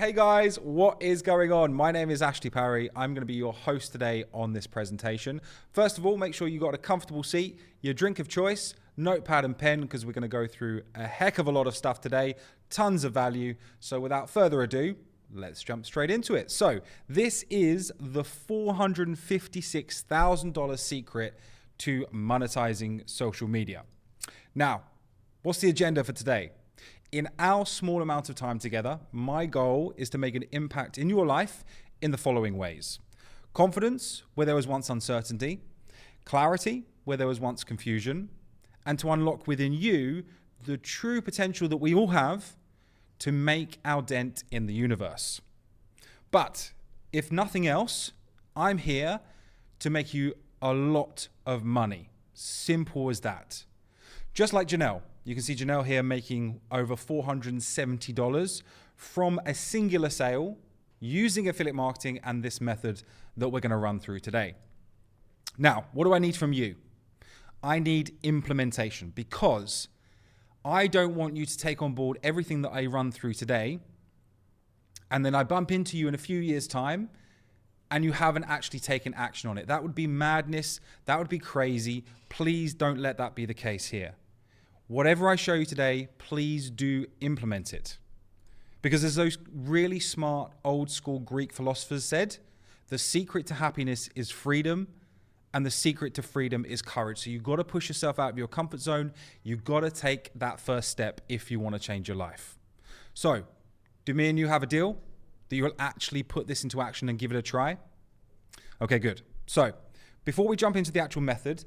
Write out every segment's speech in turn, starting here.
Hey guys, what is going on? My name is Ashley Parry. I'm going to be your host today on this presentation. First of all, make sure you got a comfortable seat, your drink of choice, notepad and pen, because we're going to go through a heck of a lot of stuff today, tons of value. So without further ado, let's jump straight into it. So this is the $456,000 secret to monetizing social media. Now, what's the agenda for today? In our small amount of time together, my goal is to make an impact in your life in the following ways. Confidence, where there was once uncertainty. Clarity, where there was once confusion. And to unlock within you the true potential that we all have to make our dent in the universe. But if nothing else, I'm here to make you a lot of money. Simple as that. Just like Janelle. You can see Janelle here making over $470 from a singular sale using affiliate marketing and this method that we're going to run through today. Now, what do I need from you? I need implementation, because I don't want you to take on board everything that I run through today and then I bump into you in a few years' time and you haven't actually taken action on it. That would be madness. That would be crazy. Please don't let that be the case here. Whatever I show you today, please do implement it. Because as those really smart old school Greek philosophers said, the secret to happiness is freedom and the secret to freedom is courage. So you've got to push yourself out of your comfort zone. You've got to take that first step if you want to change your life. So do me and you have a deal that you'll actually put this into action and give it a try? Okay, good. So before we jump into the actual method,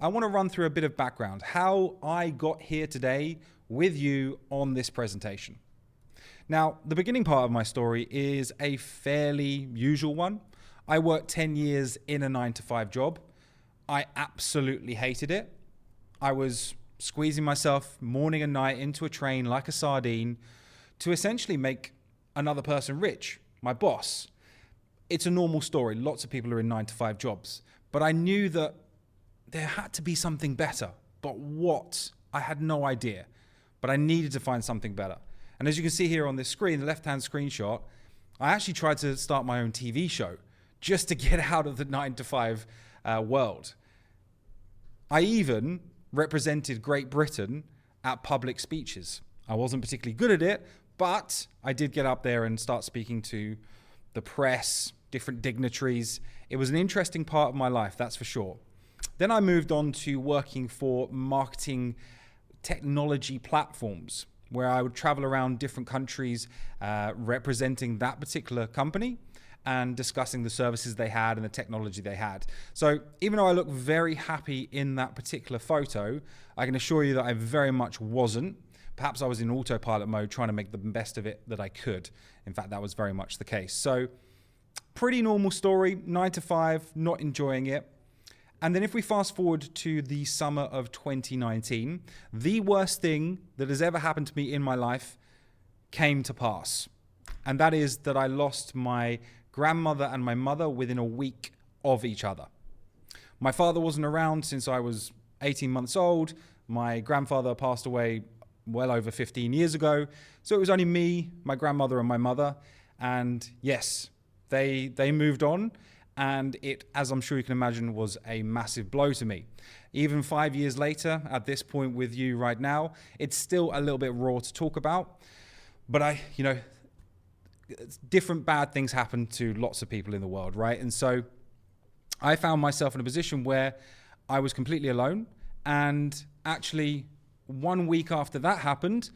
I want to run through a bit of background, how I got here today with you on this presentation. Now, the beginning part of my story is a fairly usual one. I worked 10 years in a 9-to-5 job. I absolutely hated it. I was squeezing myself morning and night into a train like a sardine to essentially make another person rich, my boss. It's a normal story. Lots of people are in 9-to-5 jobs, but I knew that there had to be something better, but what? I had no idea, but I needed to find something better. And as you can see here on this screen, the left-hand screenshot, I actually tried to start my own TV show just to get out of the 9-to-5 world. I even represented Great Britain at public speeches. I wasn't particularly good at it, but I did get up there and start speaking to the press, different dignitaries. It was an interesting part of my life, that's for sure. Then I moved on to working for marketing technology platforms, where I would travel around different countries representing that particular company and discussing the services they had and the technology they had. So even though I look very happy in that particular photo, I can assure you that I very much wasn't. Perhaps I was in autopilot mode trying to make the best of it that I could. In fact, that was very much the case. So pretty normal story, 9-to-5, not enjoying it. And then if we fast forward to the summer of 2019, the worst thing that has ever happened to me in my life came to pass. And that is that I lost my grandmother and my mother within a week of each other. My father wasn't around since I was 18 months old. My grandfather passed away well over 15 years ago. So it was only me, my grandmother and my mother. And yes, they moved on. And it, as I'm sure you can imagine, was a massive blow to me. Even 5 years later, at this point with you right now, it's still a little bit raw to talk about. But different bad things happen to lots of people in the world, right? And so I found myself in a position where I was completely alone. And actually, 1 week after that happened,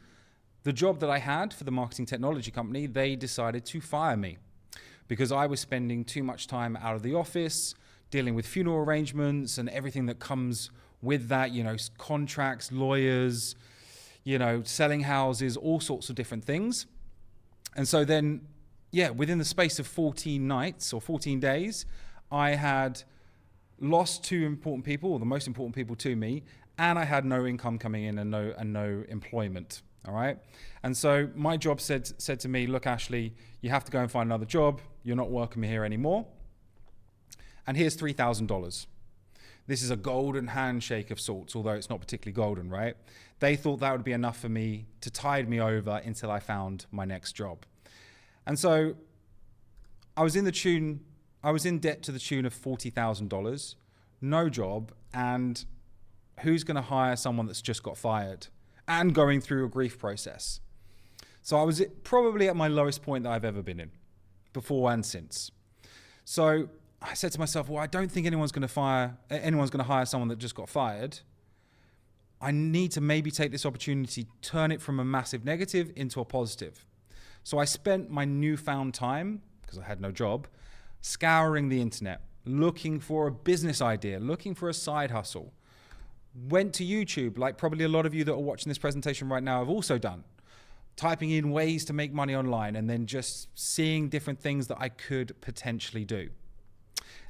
the job that I had for the marketing technology company, they decided to fire me, because I was spending too much time out of the office, dealing with funeral arrangements and everything that comes with that, contracts, lawyers, selling houses, all sorts of different things. And so then, within the space of 14 nights or 14 days, I had lost 2 important people, or the most important people to me, and I had no income coming in and no employment. All right. And so my job said to me, look, Ashley, you have to go and find another job. You're not welcome here anymore. And here's $3,000. This is a golden handshake of sorts, although it's not particularly golden, right? They thought that would be enough for me to tide me over until I found my next job. And so I was in debt to the tune of $40,000, no job, and who's going to hire someone that's just got fired and going through a grief process? So I was probably at my lowest point that I've ever been in, before and since. So I said to myself, well, I don't think anyone's going to hire someone that just got fired. I need to maybe take this opportunity, turn it from a massive negative into a positive. So I spent my newfound time, because I had no job, scouring the internet, looking for a business idea, looking for a side hustle. Went to YouTube, like probably a lot of you that are watching this presentation right now have also done, typing in ways to make money online and then just seeing different things that I could potentially do.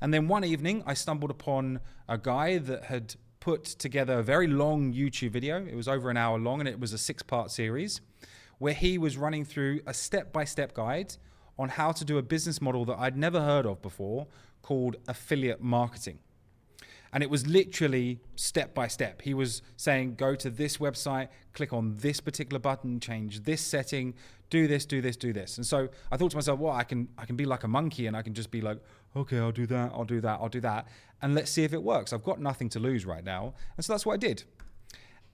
And then one evening I stumbled upon a guy that had put together a very long YouTube video. It was over an hour long and it was a 6-part series where he was running through a step-by-step guide on how to do a business model that I'd never heard of before called affiliate marketing. And it was literally step by step. He was saying, go to this website, click on this particular button, change this setting, do this, do this, do this. And so I thought to myself, well, I can be like a monkey and I can just be like, okay, I'll do that, I'll do that, I'll do that. And let's see if it works. I've got nothing to lose right now. And so that's what I did.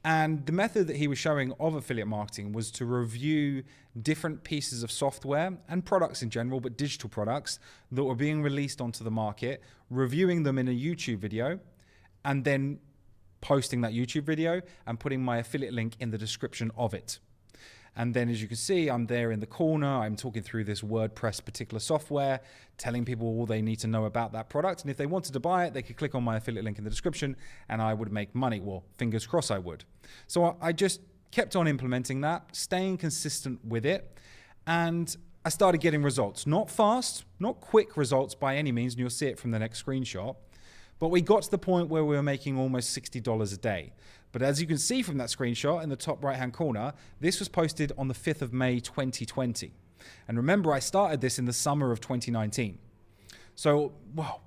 And the method that he was showing of affiliate marketing was to review different pieces of software and products in general, but digital products that were being released onto the market, reviewing them in a YouTube video, and then posting that YouTube video and putting my affiliate link in the description of it. And then as you can see, I'm there in the corner, I'm talking through this WordPress particular software, telling people all they need to know about that product. And if they wanted to buy it, they could click on my affiliate link in the description and I would make money. Well, fingers crossed I would. So I just kept on implementing that, staying consistent with it. And I started getting results. Not fast, not quick results by any means, and you'll see it from the next screenshot. But we got to the point where we were making almost $60 a day. But as you can see from that screenshot in the top right-hand corner, this was posted on the 5th of May, 2020. And remember, I started this in the summer of 2019. So, well,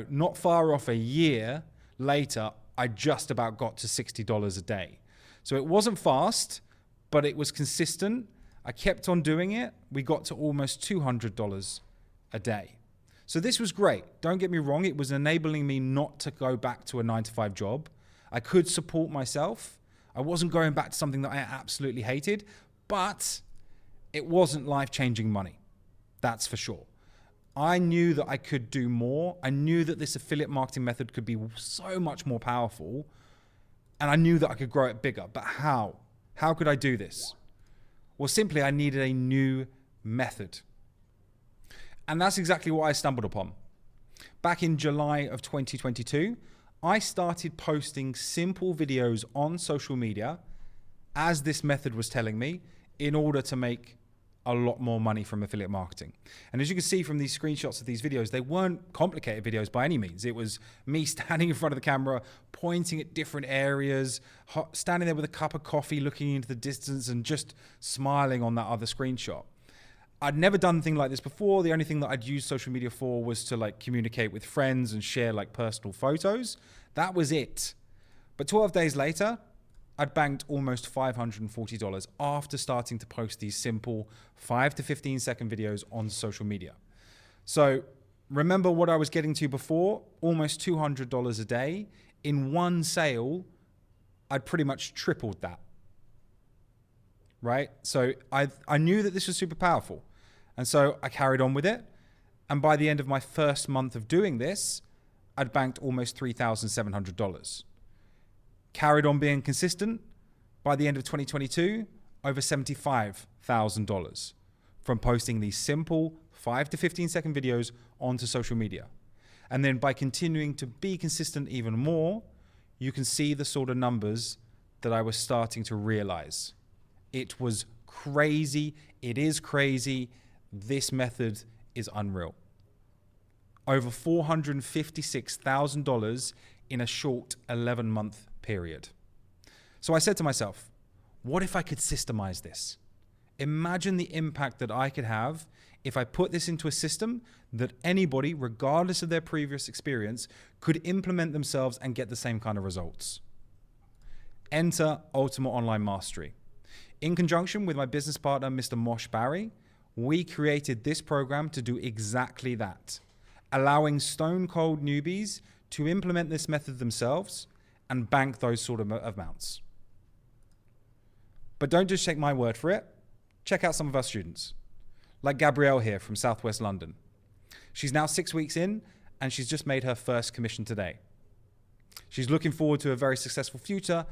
not far off a year later, I just about got to $60 a day. So it wasn't fast, but it was consistent. I kept on doing it. We got to almost $200 a day. So this was great. Don't get me wrong. It was enabling me not to go back to a 9-to-5 job. I could support myself. I wasn't going back to something that I absolutely hated, but it wasn't life-changing money. That's for sure. I knew that I could do more. I knew that this affiliate marketing method could be so much more powerful, and I knew that I could grow it bigger. But how? How could I do this? Well, simply I needed a new method. And that's exactly what I stumbled upon. Back in July of 2022, I started posting simple videos on social media as this method was telling me in order to make a lot more money from affiliate marketing. And as you can see from these screenshots of these videos, they weren't complicated videos by any means. It was me standing in front of the camera, pointing at different areas, standing there with a cup of coffee, looking into the distance and just smiling on that other screenshot. I'd never done anything like this before. The only thing that I'd used social media for was to communicate with friends and share personal photos. That was it. But 12 days later, I'd banked almost $540 after starting to post these simple 5 to 15 second videos on social media. So remember what I was getting to before, almost $200 a day. In one sale, I'd pretty much tripled that. Right? So I knew that this was super powerful. And so I carried on with it. And by the end of my first month of doing this, I'd banked almost $3,700. Carried on being consistent. By the end of 2022, over $75,000 from posting these simple 5 to 15 second videos onto social media. And then by continuing to be consistent even more, you can see the sort of numbers that I was starting to realize. It was crazy. It is crazy. This method is unreal. Over $456,000 in a short 11-month period. So I said to myself, what if I could systemize this? Imagine the impact that I could have if I put this into a system that anybody, regardless of their previous experience, could implement themselves and get the same kind of results. Enter Ultimate Online Mastery. In conjunction with my business partner, Mr. Mosh Barry, we created this program to do exactly that, allowing stone cold newbies to implement this method themselves and bank those sort of amounts. But don't just take my word for it. Check out some of our students, like Gabrielle here from Southwest London. She's now 6 weeks in, and she's just made her first commission today. She's looking forward to a very successful future,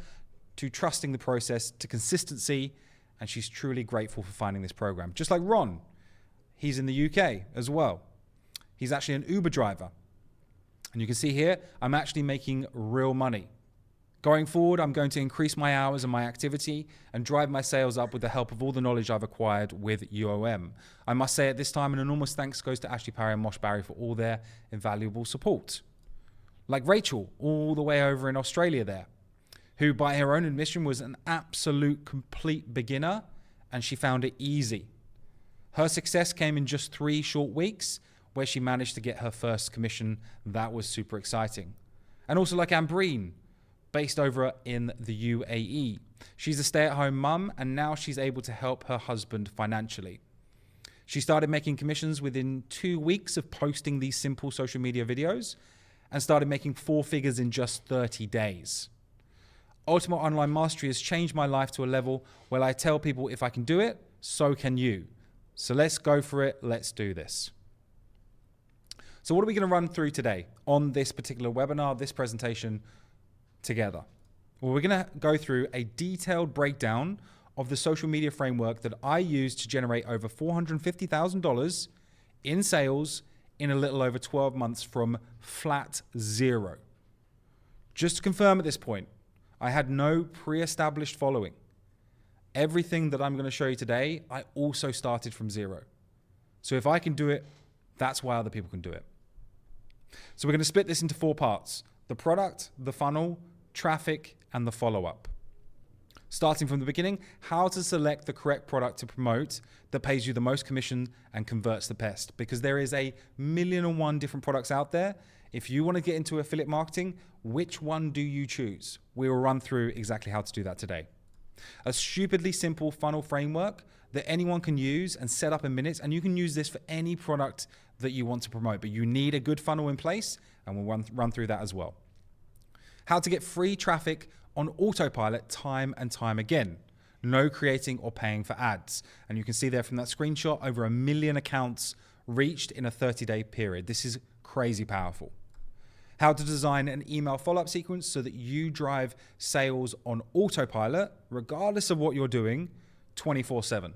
to trusting the process, to consistency, and she's truly grateful for finding this program. Just like Ron, he's in the UK as well. He's actually an Uber driver. And you can see here, I'm actually making real money. Going forward, I'm going to increase my hours and my activity and drive my sales up with the help of all the knowledge I've acquired with UOM. I must say at this time, an enormous thanks goes to Ashley Parry and Mosh Barry for all their invaluable support. Like Rachel, all the way over in Australia there, who by her own admission was an absolute complete beginner, and she found it easy. Her success came in just 3 short weeks, where she managed to get her first commission. That was super exciting. And also like Ambreen, based over in the UAE. She's a stay-at-home mum, and now she's able to help her husband financially. She started making commissions within 2 weeks of posting these simple social media videos and started making 4 figures in just 30 days. Ultimate Online Mastery has changed my life to a level where I tell people if I can do it, so can you. So let's go for it. Let's do this. So what are we going to run through today on this particular webinar, this presentation together? Well, we're going to go through a detailed breakdown of the social media framework that I used to generate over $450,000 in sales in a little over 12 months from flat zero. Just to confirm at this point, I had no pre-established following. Everything that I'm going to show you today, I also started from zero. So if I can do it, that's why other people can do it. So we're going to split this into 4 parts: the product, the funnel, traffic, and the follow-up. Starting from the beginning, how to select the correct product to promote that pays you the most commission and converts the best. Because there is 1,000,001 different products out there. If you want to get into affiliate marketing, which one do you choose? We will run through exactly how to do that today. A stupidly simple funnel framework that anyone can use and set up in minutes, and you can use this for any product that you want to promote, but you need a good funnel in place, and we'll run through that as well. How to get free traffic on autopilot time and time again. No creating or paying for ads. And you can see there from that screenshot, over 1 million accounts reached in a 30-day period. This is crazy powerful. How to design an email follow-up sequence so that you drive sales on autopilot, regardless of what you're doing, 24/7.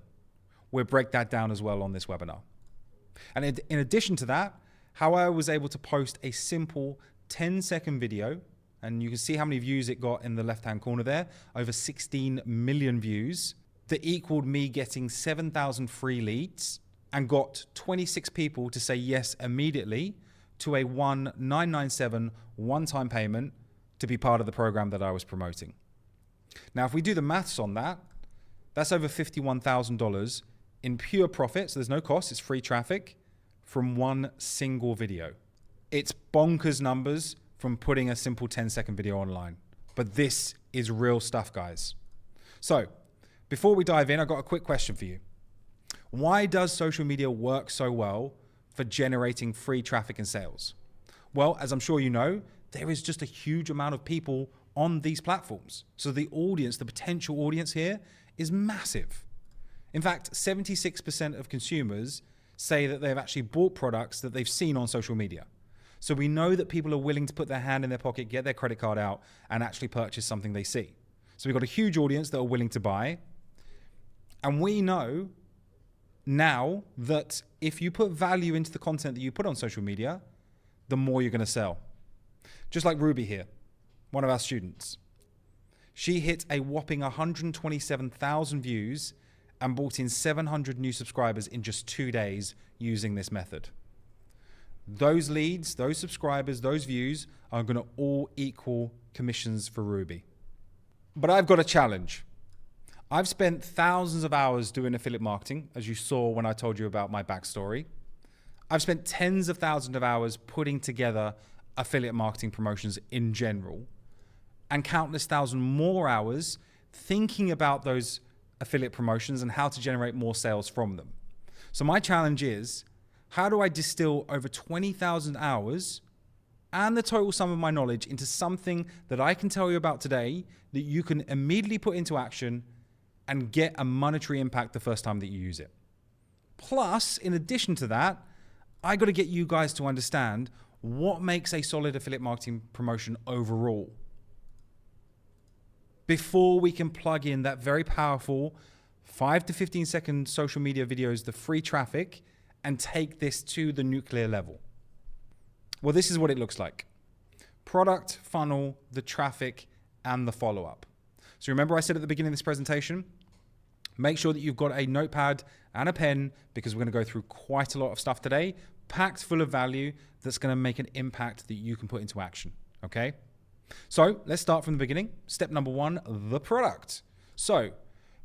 We'll break that down as well on this webinar. And in addition to that, how I was able to post a simple 10-second video, and you can see how many views it got in the left-hand corner there, over 16 million views, that equaled me getting 7,000 free leads and got 26 people to say yes immediately to a $1,997 one-time payment to be part of the program that I was promoting. Now, if we do the maths on that, that's over $51,000 in pure profit. So there's no cost, it's free traffic from one single video. It's bonkers numbers from putting a simple 10-second video online. But this is real stuff, guys. So before we dive in, I've got a quick question for you. Why does social media work so well for generating free traffic and sales? Well, as I'm sure you know, there is just a huge amount of people on these platforms. So the audience, the potential audience here is massive. In fact, 76% of consumers say that they've actually bought products that they've seen on social media. So we know that people are willing to put their hand in their pocket, get their credit card out, and actually purchase something they see. So we've got a huge audience that are willing to buy. And we know now that if you put value into the content that you put on social media, the more you're going to sell. Just like Ruby here, one of our students. She hit a whopping 127,000 views and brought in 700 new subscribers in just 2 days using this method. Those leads, those subscribers, those views are going to all equal commissions for Ruby. But I've got a challenge. I've spent thousands of hours doing affiliate marketing, as you saw when I told you about my backstory. I've spent tens of thousands of hours putting together affiliate marketing promotions in general, and countless thousand more hours thinking about those affiliate promotions and how to generate more sales from them. So my challenge is, how do I distill over 20,000 hours and the total sum of my knowledge into something that I can tell you about today that you can immediately put into action and get a monetary impact the first time that you use it? Plus, in addition to that, I got to get you guys to understand what makes a solid affiliate marketing promotion overall before we can plug in that very powerful 5 to 15 second social media videos, the free traffic, and take this to the nuclear level. Well, this is what it looks like. Product, funnel, the traffic, and the follow-up. So remember I said at the beginning of this presentation, make sure that you've got a notepad and a pen, because we're going to go through quite a lot of stuff today, packed full of value that's going to make an impact that you can put into action, okay? So let's start from the beginning. Step number 1, the product. So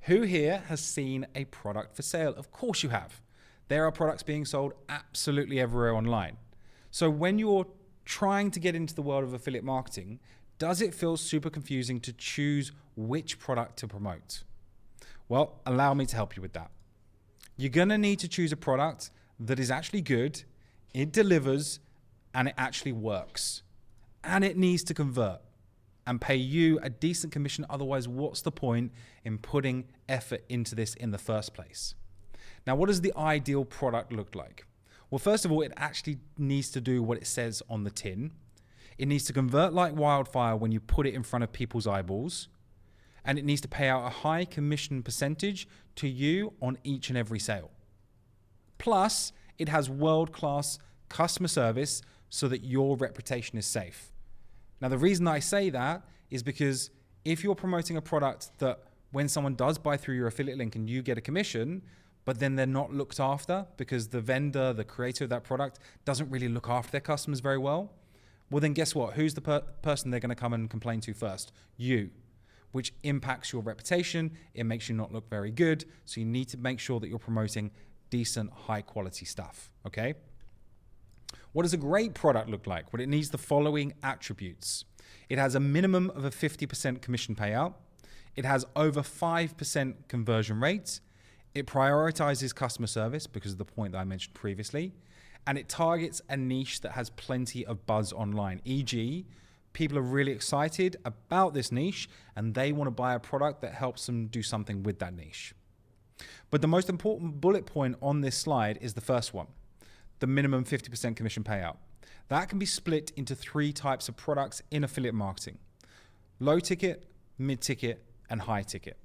who here has seen a product for sale? Of course you have. There are products being sold absolutely everywhere online. So when you're trying to get into the world of affiliate marketing, does it feel super confusing to choose which product to promote? Well, allow me to help you with that. You're going to need to choose a product that is actually good, it delivers, and it actually works. And it needs to convert and pay you a decent commission. Otherwise, what's the point in putting effort into this in the first place? Now, what does the ideal product look like? Well, first of all, it actually needs to do what it says on the tin. It needs to convert like wildfire when you put it in front of people's eyeballs. And it needs to pay out a high commission percentage to you on each and every sale. Plus, it has world-class customer service so that your reputation is safe. Now, the reason I say that is because if you're promoting a product that when someone does buy through your affiliate link and you get a commission, but then they're not looked after because the vendor, the creator of that product doesn't really look after their customers very well, well then guess what? Who's the person they're going to come and complain to first? You, which impacts your reputation. It makes you not look very good. So you need to make sure that you're promoting decent, high quality stuff, okay? What does a great product look like? Well, it needs the following attributes. It has a minimum of a 50% commission payout. It has over 5% conversion rates. It prioritizes customer service because of the point that I mentioned previously. And it targets a niche that has plenty of buzz online, e.g., people are really excited about this niche and they want to buy a product that helps them do something with that niche. But the most important bullet point on this slide is the first one, the minimum 50% commission payout. That can be split into 3 types of products in affiliate marketing: low ticket, mid ticket, and high ticket.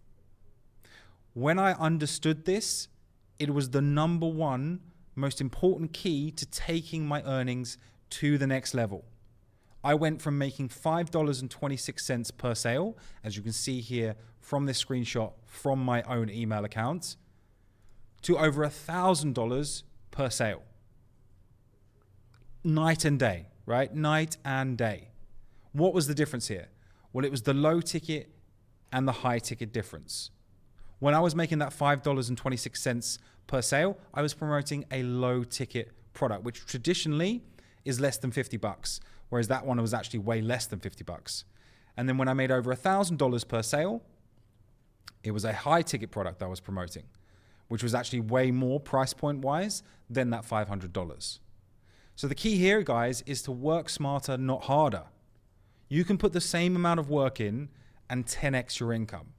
When I understood this, it was the number 1 most important key to taking my earnings to the next level. I went from making $5.26 per sale, as you can see here from this screenshot from my own email account, to over $1,000 per sale. Night and day, right? Night and day. What was the difference here? Well, it was the low ticket and the high ticket difference. When I was making that $5.26 per sale, I was promoting a low ticket product, which traditionally is less than $50, whereas that one was actually way less than $50. And then when I made over $1,000 per sale, it was a high ticket product I was promoting, which was actually way more price point wise than that $500. So the key here, guys, is to work smarter, not harder. You can put the same amount of work in and 10x your income.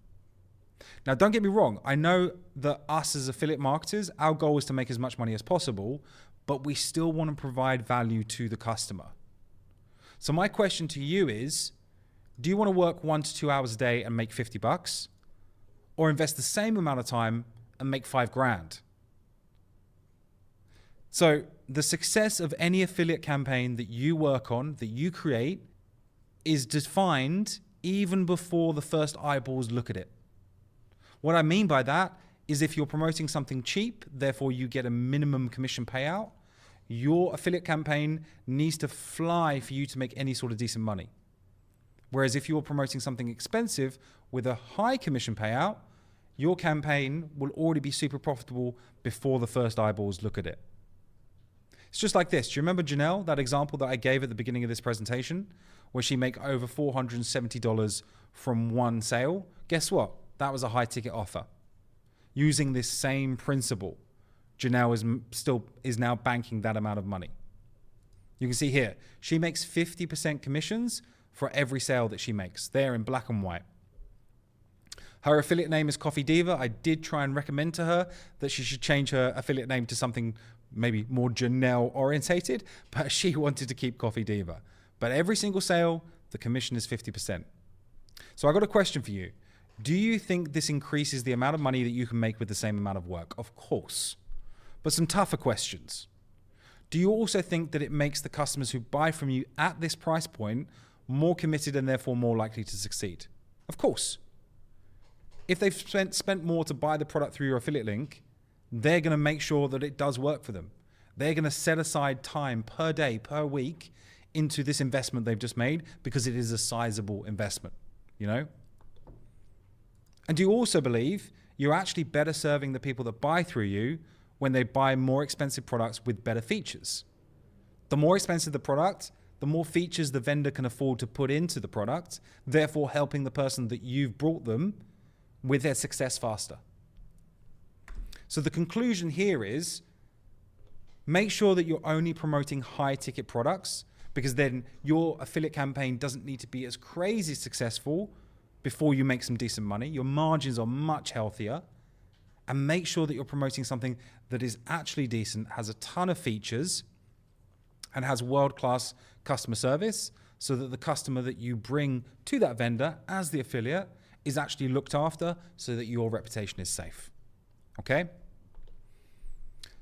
Now, don't get me wrong. I know that us as affiliate marketers, our goal is to make as much money as possible, but we still want to provide value to the customer. So my question to you is, do you want to work 1 to 2 hours a day and make $50, or invest the same amount of time and make $5,000? So the success of any affiliate campaign that you work on, that you create, is defined even before the first eyeballs look at it. What I mean by that is if you're promoting something cheap, therefore you get a minimum commission payout, your affiliate campaign needs to fly for you to make any sort of decent money. Whereas if you're promoting something expensive with a high commission payout, your campaign will already be super profitable before the first eyeballs look at it. It's just like this. Do you remember Janelle, that example that I gave at the beginning of this presentation, where she made over $470 from one sale? Guess what? That was a high ticket offer. Using this same principle. Janelle is now banking that amount of money. You can see here, she makes 50% commissions for every sale that she makes. There in black and white. Her affiliate name is Coffee Diva. I did try and recommend to her that she should change her affiliate name to something maybe more Janelle orientated, but she wanted to keep Coffee Diva. But every single sale, the commission is 50%. So I got a question for you. Do you think this increases the amount of money that you can make with the same amount of work? Of course. But some tougher questions. Do you also think that it makes the customers who buy from you at this price point more committed and therefore more likely to succeed? Of course. If they've spent more to buy the product through your affiliate link, they're going to make sure that it does work for them. They're going to set aside time per day, per week into this investment they've just made because it is a sizable investment, you know? And do you also believe you're actually better serving the people that buy through you when they buy more expensive products with better features? The more expensive the product, the more features the vendor can afford to put into the product, therefore helping the person that you've brought them with their success faster. So the conclusion here is make sure that you're only promoting high ticket products, because then your affiliate campaign doesn't need to be as crazy successful before you make some decent money. Your margins are much healthier. And make sure that you're promoting something that is actually decent, has a ton of features, and has world-class customer service, so that the customer that you bring to that vendor as the affiliate is actually looked after, so that your reputation is safe. Okay?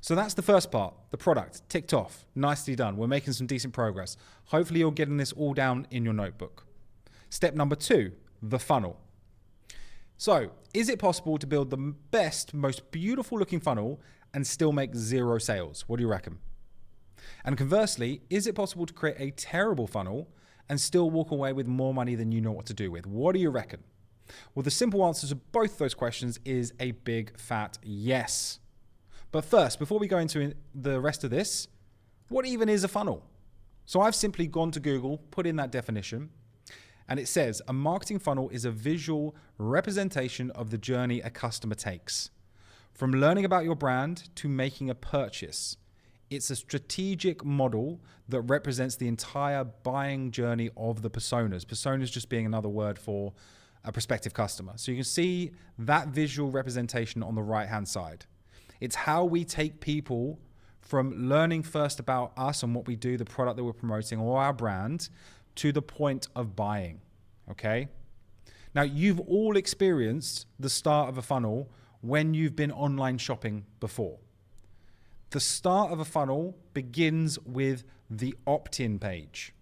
So that's the first part, the product, ticked off, nicely done. We're making some decent progress. Hopefully you're getting this all down in your notebook. Step number 2, the funnel. So, is it possible to build the best, most beautiful looking funnel and still make 0 sales? What do you reckon? And conversely, is it possible to create a terrible funnel and still walk away with more money than you know what to do with? What do you reckon? Well, the simple answer to both those questions is a big fat yes. But first, before we go into the rest of this, what even is a funnel? So I've simply gone to Google, put in that definition, and it says a marketing funnel is a visual representation of the journey a customer takes, from learning about your brand to making a purchase. It's a strategic model that represents the entire buying journey of the personas. Personas just being another word for a prospective customer. So you can see that visual representation on the right-hand side. It's how we take people from learning first about us and what we do, the product that we're promoting, or our brand, to the point of buying, okay? Now, you've all experienced the start of a funnel when you've been online shopping before. The start of a funnel begins with the opt-in page,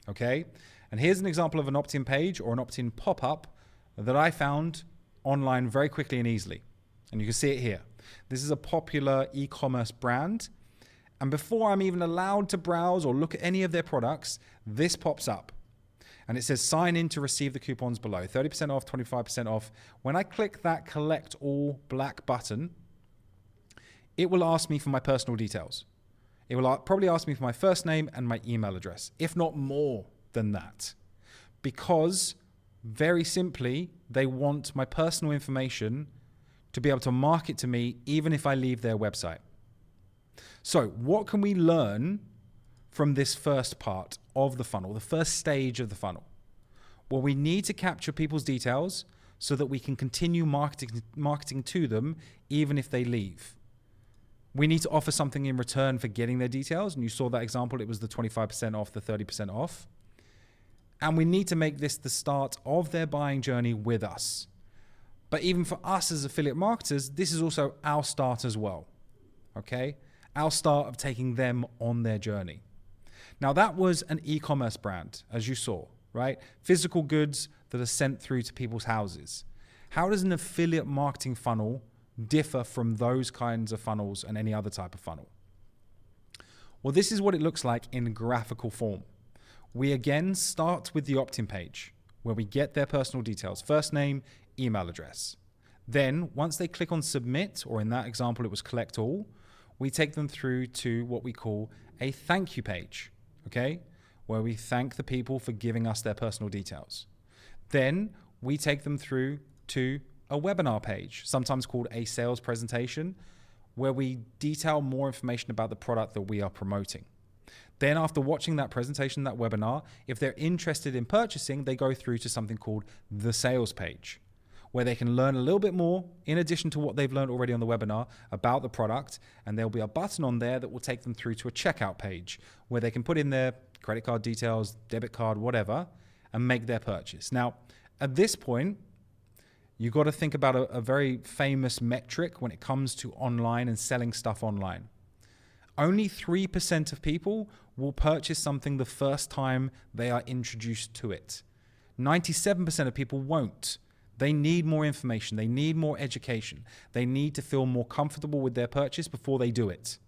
okay? And here's an example of an opt-in page or an opt-in pop-up that I found online very quickly and easily. And you can see it here. This is a popular e-commerce brand. And before I'm even allowed to browse or look at any of their products, this pops up. And it says sign in to receive the coupons below. 30% off, 25% off. When I click that collect all black button, it will ask me for my personal details. It will probably ask me for my first name and my email address, if not more than that. Because very simply, they want my personal information to be able to market to me even if I leave their website. So what can we learn from this first part of the funnel, the first stage of the funnel? Well, we need to capture people's details so that we can continue marketing to them even if they leave. We need to offer something in return for getting their details. And you saw that example. It was the 25% off, the 30% off. And we need to make this the start of their buying journey with us. But even for us as affiliate marketers, this is also our start as well. Okay? Our start of taking them on their journey. Now, that was an e-commerce brand, as you saw, right? Physical goods that are sent through to people's houses. How does an affiliate marketing funnel differ from those kinds of funnels and any other type of funnel? Well, this is what it looks like in graphical form. We again start with the opt-in page where we get their personal details, first name, email address. Then once they click on submit, or in that example, it was collect all, we take them through to what we call a thank you page, okay? Where we thank the people for giving us their personal details. Then we take them through to a webinar page, sometimes called a sales presentation, where we detail more information about the product that we are promoting. Then after watching that presentation, that webinar, if they're interested in purchasing, they go through to something called the sales page, where they can learn a little bit more in addition to what they've learned already on the webinar about the product. And there'll be a button on there that will take them through to a checkout page where they can put in their credit card details, debit card, whatever, and make their purchase. Now, at this point, you've got to think about a very famous metric when it comes to online and selling stuff online. Only 3% of people will purchase something the first time they are introduced to it. 97% of people won't. They need more information. They need more education. They need to feel more comfortable with their purchase before they do it.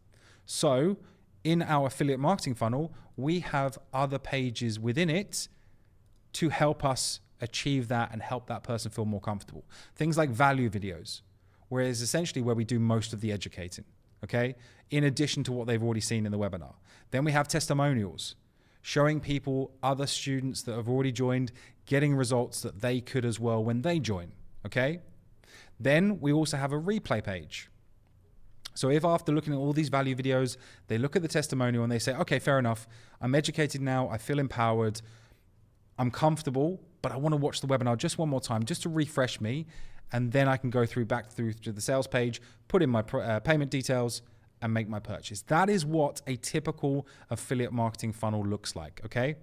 So in our affiliate marketing funnel, we have other pages within it to help us achieve that and help that person feel more comfortable. Things like value videos, whereas essentially where we do most of the educating, okay? In addition to what they've already seen in the webinar. Then we have testimonials, showing people, other students that have already joined, getting results that they could as well when they join, okay? Then we also have a replay page. So if after looking at all these value videos, they look at the testimonial and they say, okay, fair enough, I'm educated now, I feel empowered, I'm comfortable, but I want to watch the webinar just one more time, just to refresh me, and then I can go back through to the sales page, put in my payment details, and make my purchase. That is what a typical affiliate marketing funnel looks like, okay?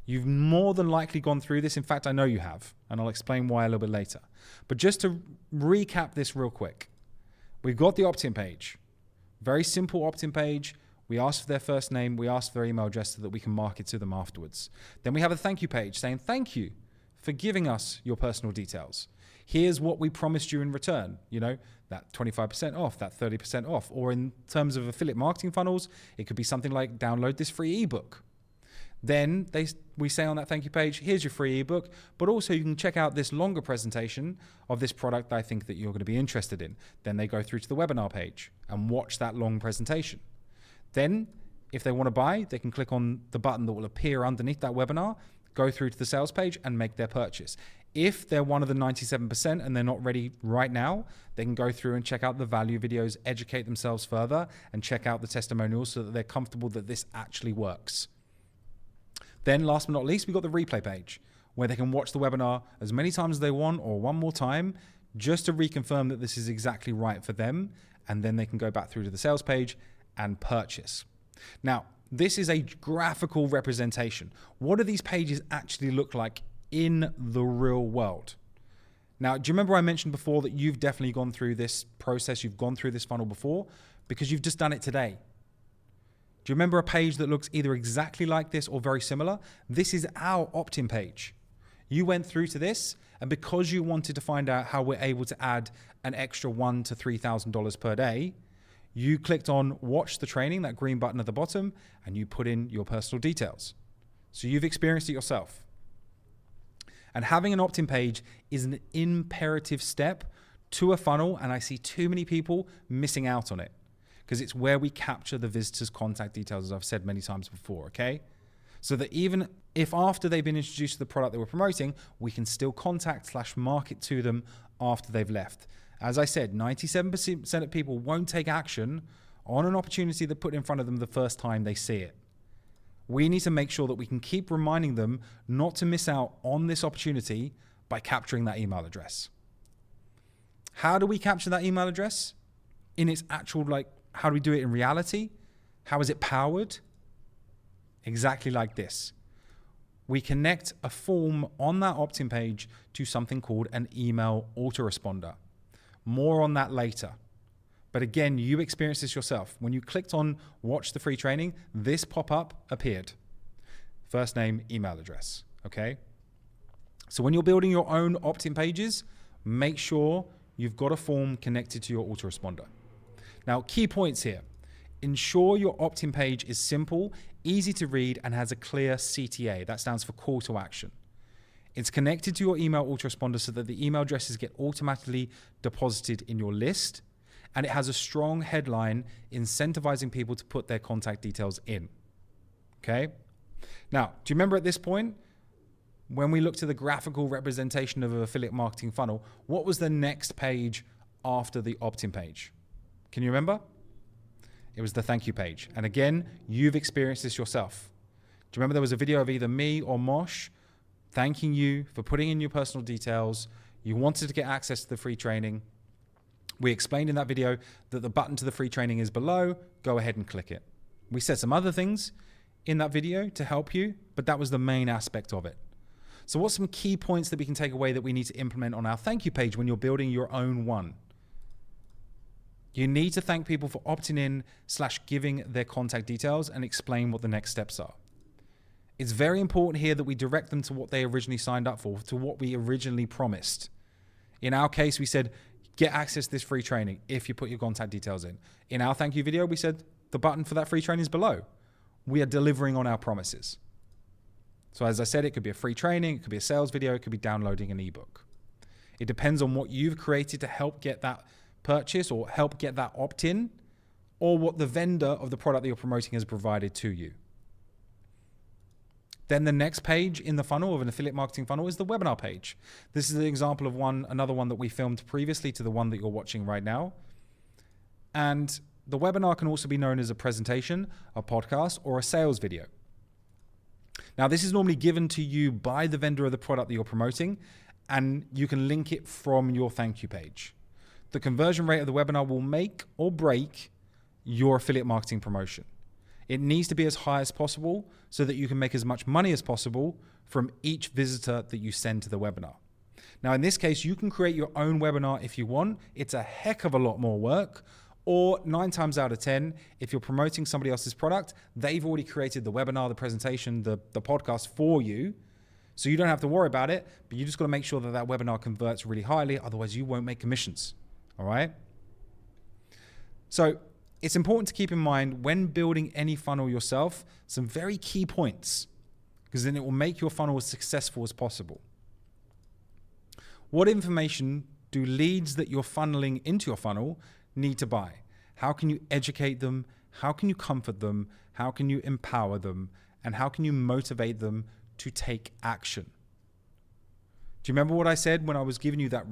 You've more than likely gone through this. In fact, I know you have, and I'll explain why a little bit later. But just to recap this real quick, we've got the opt-in page. Very simple opt-in page. We ask for their first name, we ask for their email address so that we can market to them afterwards. Then we have a thank you page saying, thank you for giving us your personal details. Here's what we promised you in return, you know, that 25% off, that 30% off, or in terms of affiliate marketing funnels, it could be something like download this free ebook. Then we say on that thank you page, here's your free ebook, but also you can check out this longer presentation of this product that I think that you're going to be interested in. Then they go through to the webinar page and watch that long presentation. Then if they want to buy, they can click on the button that will appear underneath that webinar, go through to the sales page and make their purchase. If they're one of the 97% and they're not ready right now, they can go through and check out the value videos, educate themselves further, and check out the testimonials so that they're comfortable that this actually works. Then last but not least, we've got the replay page where they can watch the webinar as many times as they want or one more time just to reconfirm that this is exactly right for them. And then they can go back through to the sales page and purchase. Now, this is a graphical representation. What do these pages actually look like in the real world? Now, do you remember I mentioned before that you've definitely gone through this process, you've gone through this funnel before because you've just done it today? Do you remember a page that looks either exactly like this or very similar? This is our opt-in page. You went through to this, and because you wanted to find out how we're able to add an extra $1,000 to $3,000 per day, you clicked on watch the training, that green button at the bottom, and you put in your personal details. So you've experienced it yourself. And having an opt-in page is an imperative step to a funnel, and I see too many people missing out on it because it's where we capture the visitor's contact details, as I've said many times before, okay? So that even if after they've been introduced to the product that we're promoting, we can still contact/market to them after they've left. As I said, 97% of people won't take action on an opportunity that put in front of them the first time they see it. We need to make sure that we can keep reminding them not to miss out on this opportunity by capturing that email address. How do we capture that email address? In its actual, how do we do it in reality? How is it powered? Exactly like this. We connect a form on that opt-in page to something called an email autoresponder. More on that later. But again, you experienced this yourself. When you clicked on watch the free training, this pop-up appeared. First name, email address, okay? So when you're building your own opt-in pages, make sure you've got a form connected to your autoresponder. Now, key points here. Ensure your opt-in page is simple, easy to read, and has a clear CTA. That stands for call to action. It's connected to your email autoresponder so that the email addresses get automatically deposited in your list. And it has a strong headline incentivizing people to put their contact details in. Okay? Now, do you remember at this point, when we looked at the graphical representation of an affiliate marketing funnel, what was the next page after the opt-in page? Can you remember? It was the thank you page. And again, you've experienced this yourself. Do you remember there was a video of either me or Mosh thanking you for putting in your personal details? You wanted to get access to the free training. We explained in that video that the button to the free training is below. Go ahead and click it. We said some other things in that video to help you, but that was the main aspect of it. So what's some key points that we can take away that we need to implement on our thank you page when you're building your own one? You need to thank people for opting in / giving their contact details and explain what the next steps are. It's very important here that we direct them to what they originally signed up for, to what we originally promised. In our case, we said, get access to this free training if you put your contact details in. In our thank you video, we said the button for that free training is below. We are delivering on our promises. So as I said, it could be a free training, it could be a sales video, it could be downloading an ebook. It depends on what you've created to help get that purchase or help get that opt-in, or what the vendor of the product that you're promoting has provided to you. Then the next page in the funnel of an affiliate marketing funnel is the webinar page. This is an example of another one that we filmed previously to the one that you're watching right now. And the webinar can also be known as a presentation, a podcast, or a sales video. Now, this is normally given to you by the vendor of the product that you're promoting, and you can link it from your thank you page. The conversion rate of the webinar will make or break your affiliate marketing promotion. It needs to be as high as possible so that you can make as much money as possible from each visitor that you send to the webinar. Now, in this case, you can create your own webinar if you want. It's a heck of a lot more work. Or 9 times out of 10, if you're promoting somebody else's product, they've already created the webinar, the presentation, the podcast for you. So you don't have to worry about it, but you just got to make sure that that webinar converts really highly. Otherwise, you won't make commissions. All right? So it's important to keep in mind when building any funnel yourself, some very key points, because then it will make your funnel as successful as possible. What information do leads that you're funneling into your funnel need to buy? How can you educate them? How can you comfort them? How can you empower them? And how can you motivate them to take action? Do you remember what I said when I was giving you that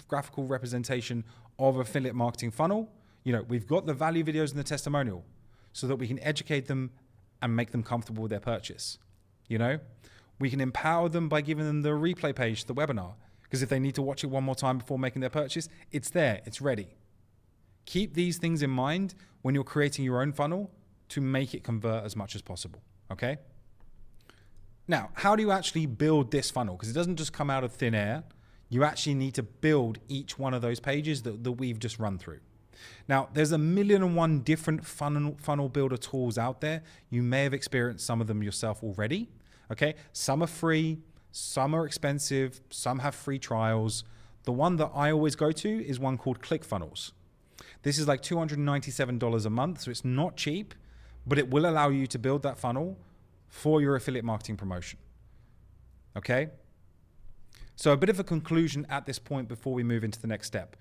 graphical representation of affiliate marketing funnel? You know, we've got the value videos and the testimonial so that we can educate them and make them comfortable with their purchase. You know, we can empower them by giving them the replay page to the webinar, because if they need to watch it one more time before making their purchase, it's there, it's ready. Keep these things in mind when you're creating your own funnel to make it convert as much as possible, okay? Now, how do you actually build this funnel? Because it doesn't just come out of thin air. You actually need to build each one of those pages that we've just run through. Now, there's 1,000,001 different funnel builder tools out there. You may have experienced some of them yourself already, okay? Some are free, some are expensive, some have free trials. The one that I always go to is one called ClickFunnels. This is like $297 a month, so it's not cheap, but it will allow you to build that funnel for your affiliate marketing promotion, okay? So a bit of a conclusion at this point before we move into the next step.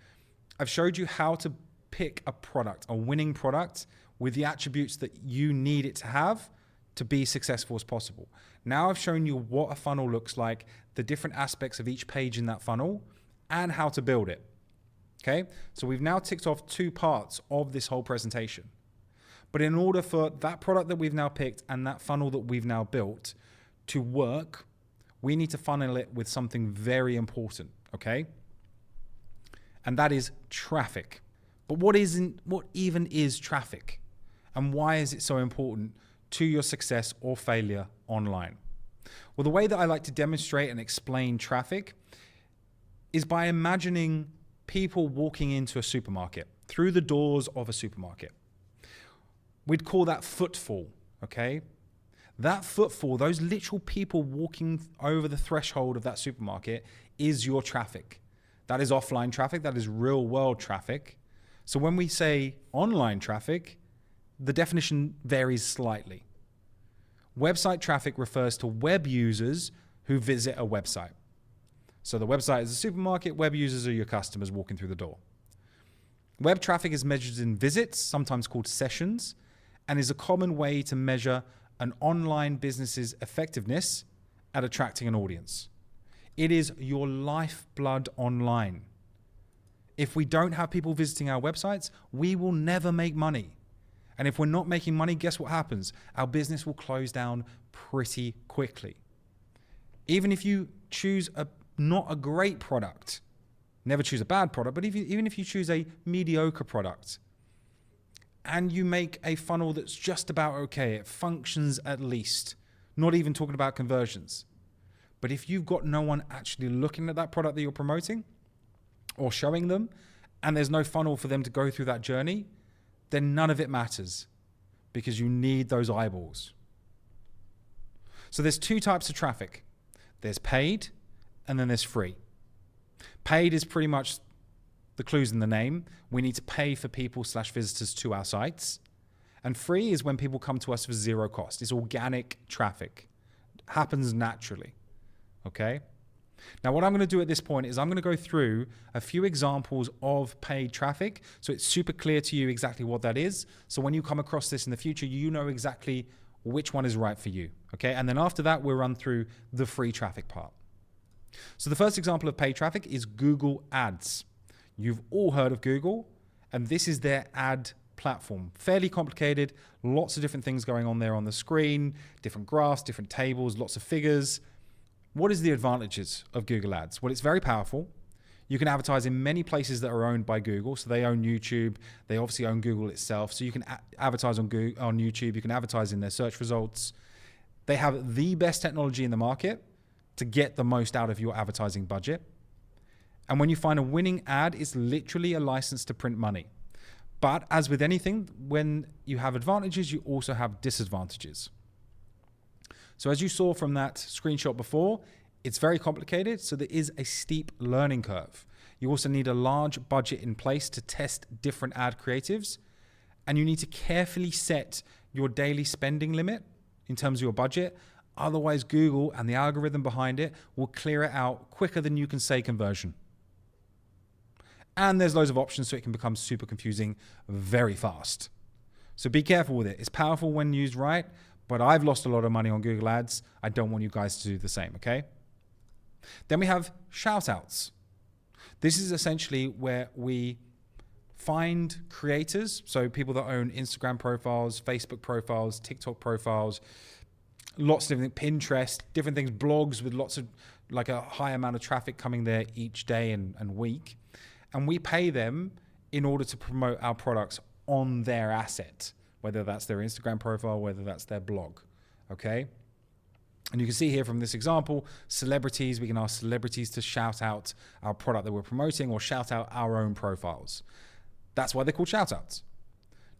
I've showed you how to pick a product, a winning product with the attributes that you need it to have to be successful as possible. Now I've shown you what a funnel looks like, the different aspects of each page in that funnel, and how to build it. Okay, so we've now ticked off 2 parts of this whole presentation. But in order for that product that we've now picked and that funnel that we've now built to work, we need to funnel it with something very important, okay? And that is traffic. But what even is traffic? And why is it so important to your success or failure online? Well, the way that I like to demonstrate and explain traffic is by imagining people walking into a supermarket, through the doors of a supermarket. We'd call that footfall, okay? That footfall, those literal people walking over the threshold of that supermarket, is your traffic. That is offline traffic, that is real world traffic. So when we say online traffic, the definition varies slightly. Website traffic refers to web users who visit a website. So the website is a supermarket, web users are your customers walking through the door. Web traffic is measured in visits, sometimes called sessions, and is a common way to measure an online business's effectiveness at attracting an audience. It is your lifeblood online. If we don't have people visiting our websites, we will never make money. And if we're not making money, guess what happens? Our business will close down pretty quickly. Even if you choose not a great product, never choose a bad product, but even if you choose a mediocre product and you make a funnel that's just about okay, it functions at least, not even talking about conversions. But if you've got no one actually looking at that product that you're promoting or showing them, and there's no funnel for them to go through that journey, then none of it matters because you need those eyeballs. So there's two types of traffic. There's paid and then there's free. Paid is pretty much the clues in the name. We need to pay for people / visitors to our sites. And free is when people come to us for zero cost. It's organic traffic. It happens naturally. Okay? Now, what I'm going to do at this point is I'm going to go through a few examples of paid traffic so it's super clear to you exactly what that is. So when you come across this in the future, you know exactly which one is right for you. Okay? And then after that, we'll run through the free traffic part. So the first example of paid traffic is Google Ads. You've all heard of Google, and this is their ad platform. Fairly complicated, lots of different things going on there on the screen, different graphs, different tables, lots of figures. What is the advantages of Google Ads? Well, it's very powerful. You can advertise in many places that are owned by Google. So they own YouTube. They obviously own Google itself. So you can advertise on YouTube. You can advertise in their search results. They have the best technology in the market to get the most out of your advertising budget. And when you find a winning ad, it's literally a license to print money. But as with anything, when you have advantages, you also have disadvantages. So as you saw from that screenshot before, it's very complicated, so there is a steep learning curve. You also need a large budget in place to test different ad creatives, and you need to carefully set your daily spending limit in terms of your budget. Otherwise, Google and the algorithm behind it will clear it out quicker than you can say conversion. And there's loads of options, so it can become super confusing very fast. So be careful with it. It's powerful when used right, but I've lost a lot of money on Google Ads. I don't want you guys to do the same, okay? Then we have shout outs. This is essentially where we find creators, so people that own Instagram profiles, Facebook profiles, TikTok profiles, lots of different Pinterest, different things, blogs with lots of, like a high amount of traffic coming there each day and week. And we pay them in order to promote our products on their asset, whether that's their Instagram profile, whether that's their blog, okay? And you can see here from this example, celebrities, we can ask celebrities to shout out our product that we're promoting or shout out our own profiles. That's why they're called shout outs.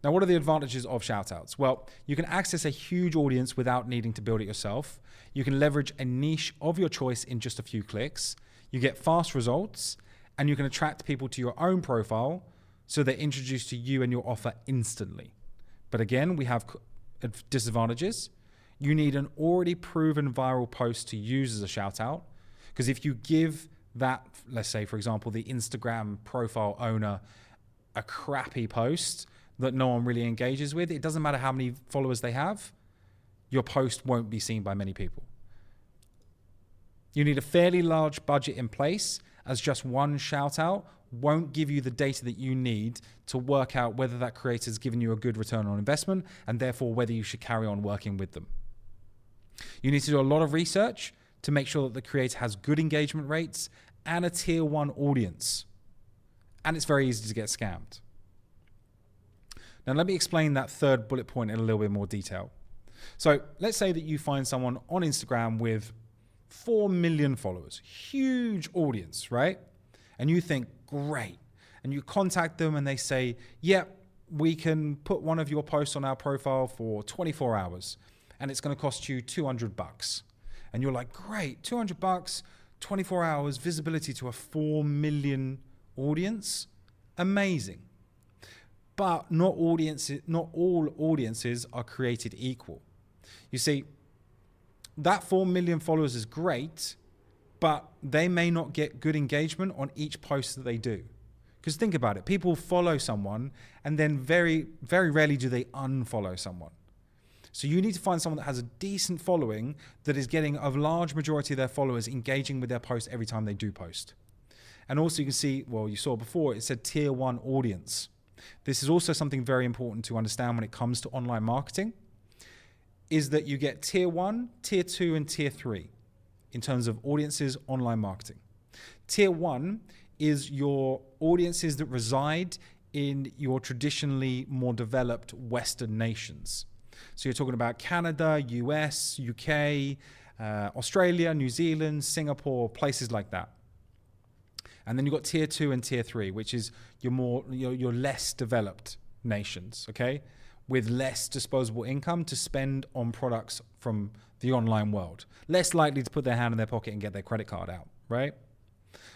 Now, what are the advantages of shout outs? Well, you can access a huge audience without needing to build it yourself. You can leverage a niche of your choice in just a few clicks. You get fast results, and you can attract people to your own profile so they're introduced to you and your offer instantly. But again, we have disadvantages. You need an already proven viral post to use as a shout out. Because if you give that, let's say, for example, the Instagram profile owner a crappy post that no one really engages with, it doesn't matter how many followers they have, your post won't be seen by many people. You need a fairly large budget in place, as just one shout out won't give you the data that you need to work out whether that creator's given you a good return on investment and therefore whether you should carry on working with them. You need to do a lot of research to make sure that the creator has good engagement rates and a tier 1 audience. And it's very easy to get scammed. Now let me explain that third bullet point in a little bit more detail. So let's say that you find someone on Instagram with 4 million followers, huge audience, right? And you think, great. And you contact them and they say, yep, we can put one of your posts on our profile for 24 hours and it's going to cost you $200. And you're like, great, $200, 24 hours, visibility to a 4 million audience. Amazing. But not all audiences are created equal. You see, that 4 million followers is great, but they may not get good engagement on each post that they do. Because think about it, people follow someone and then very, very rarely do they unfollow someone. So you need to find someone that has a decent following that is getting a large majority of their followers engaging with their post every time they do post. And also you can see, well, you saw before, it said tier 1 audience. This is also something very important to understand when it comes to online marketing, is that you get tier 1, tier 2, and tier 3 in terms of audiences, online marketing. Tier 1 is your audiences that reside in your traditionally more developed Western nations. So you're talking about Canada, US, UK, Australia, New Zealand, Singapore, places like that. And then you've got tier 2 and tier 3, which is your less developed nations, okay? With less disposable income to spend on products from the online world. Less likely to put their hand in their pocket and get their credit card out, right?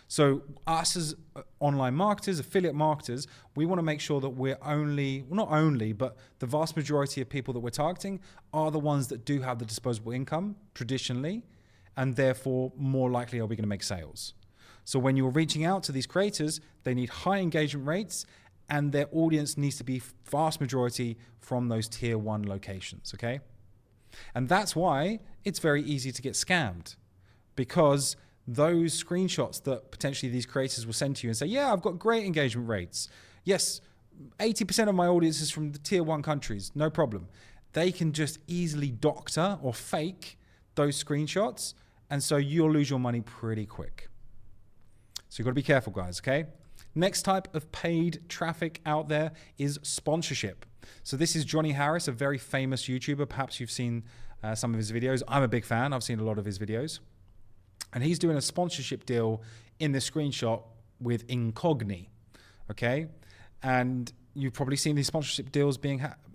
So us as online marketers, affiliate marketers, we want to make sure that we're not only, but the vast majority of people that we're targeting are the ones that do have the disposable income traditionally, and therefore more likely are we going to make sales. So when you're reaching out to these creators, they need high engagement rates, and their audience needs to be vast majority from those tier 1 locations, okay? And that's why it's very easy to get scammed, because those screenshots that potentially these creators will send to you and say, yeah, I've got great engagement rates. Yes, 80% of my audience is from the tier 1 countries, no problem. They can just easily doctor or fake those screenshots, and so you'll lose your money pretty quick. So you've got to be careful, guys, okay? Next type of paid traffic out there is sponsorship. So this is Johnny Harris, a very famous YouTuber. Perhaps you've seen some of his videos. I'm a big fan. I've seen a lot of his videos. And he's doing a sponsorship deal in the screenshot with Incogni, okay? And you've probably seen these sponsorship deals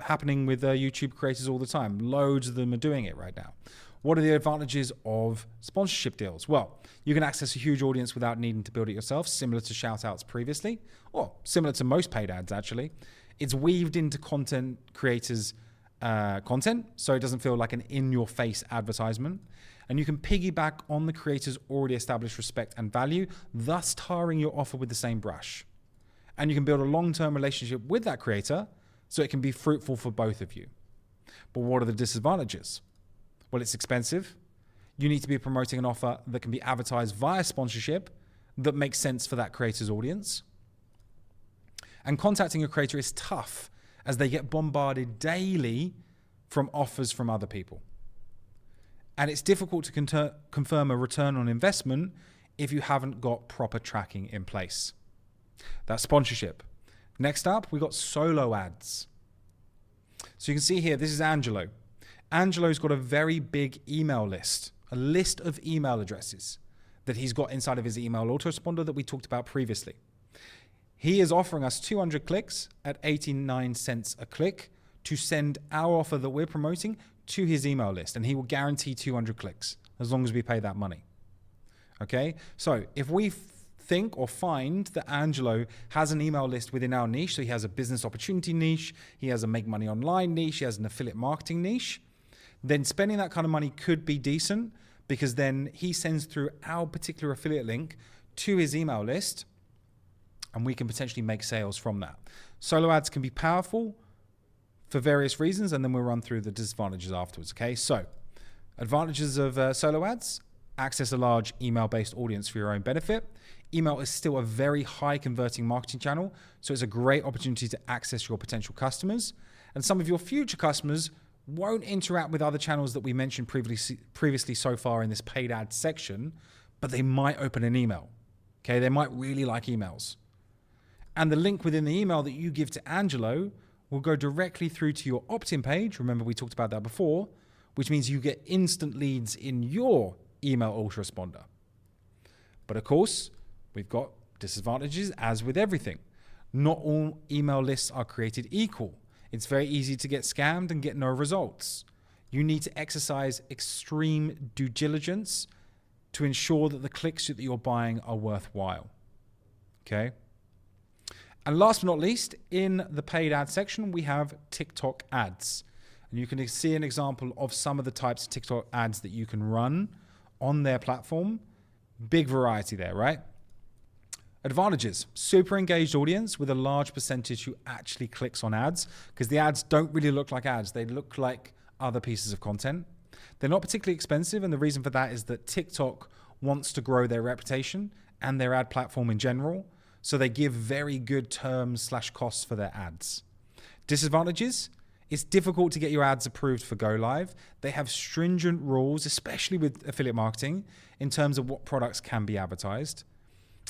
happening with YouTube creators all the time. Loads of them are doing it right now. What are the advantages of sponsorship deals? Well, you can access a huge audience without needing to build it yourself, similar to shout-outs previously, or similar to most paid ads, actually. It's weaved into content creators' content, so it doesn't feel like an in-your-face advertisement. And you can piggyback on the creator's already established respect and value, thus tarring your offer with the same brush. And you can build a long-term relationship with that creator so it can be fruitful for both of you. But what are the disadvantages? Well, it's expensive. You need to be promoting an offer that can be advertised via sponsorship that makes sense for that creator's audience. And contacting a creator is tough as they get bombarded daily from offers from other people. And it's difficult to confirm a return on investment if you haven't got proper tracking in place. That's sponsorship. Next up, we've got solo ads. So you can see here, this is Angelo. Angelo's got a very big email list, a list of email addresses that he's got inside of his email autoresponder that we talked about previously. He is offering us 200 clicks at 89 cents a click to send our offer that we're promoting to his email list, and he will guarantee 200 clicks as long as we pay that money. Okay, so if we think or find that Angelo has an email list within our niche, so he has a business opportunity niche, he has a make money online niche, he has an affiliate marketing niche, then spending that kind of money could be decent, because then he sends through our particular affiliate link to his email list, and we can potentially make sales from that. Solo ads can be powerful for various reasons, and then we'll run through the disadvantages afterwards, okay? So, advantages of solo ads: access a large email-based audience for your own benefit. Email is still a very high converting marketing channel, so it's a great opportunity to access your potential customers. And some of your future customers won't interact with other channels that we mentioned previously so far in this paid ad section, but they might open an email, okay? They might really like emails. And the link within the email that you give to Angelo will go directly through to your opt-in page. Remember, we talked about that before, which means you get instant leads in your email autoresponder. But of course, we've got disadvantages, as with everything. Not all email lists are created equal. It's very easy to get scammed and get no results. You need to exercise extreme due diligence to ensure that the clicks that you're buying are worthwhile. Okay? And last but not least, in the paid ad section, we have TikTok ads. And you can see an example of some of the types of TikTok ads that you can run on their platform. Big variety there, right? Advantages: super engaged audience with a large percentage who actually clicks on ads, because the ads don't really look like ads. They look like other pieces of content. They're not particularly expensive, and the reason for that is that TikTok wants to grow their reputation and their ad platform in general. So they give very good terms/costs for their ads. Disadvantages: it's difficult to get your ads approved for go live. They have stringent rules, especially with affiliate marketing, in terms of what products can be advertised.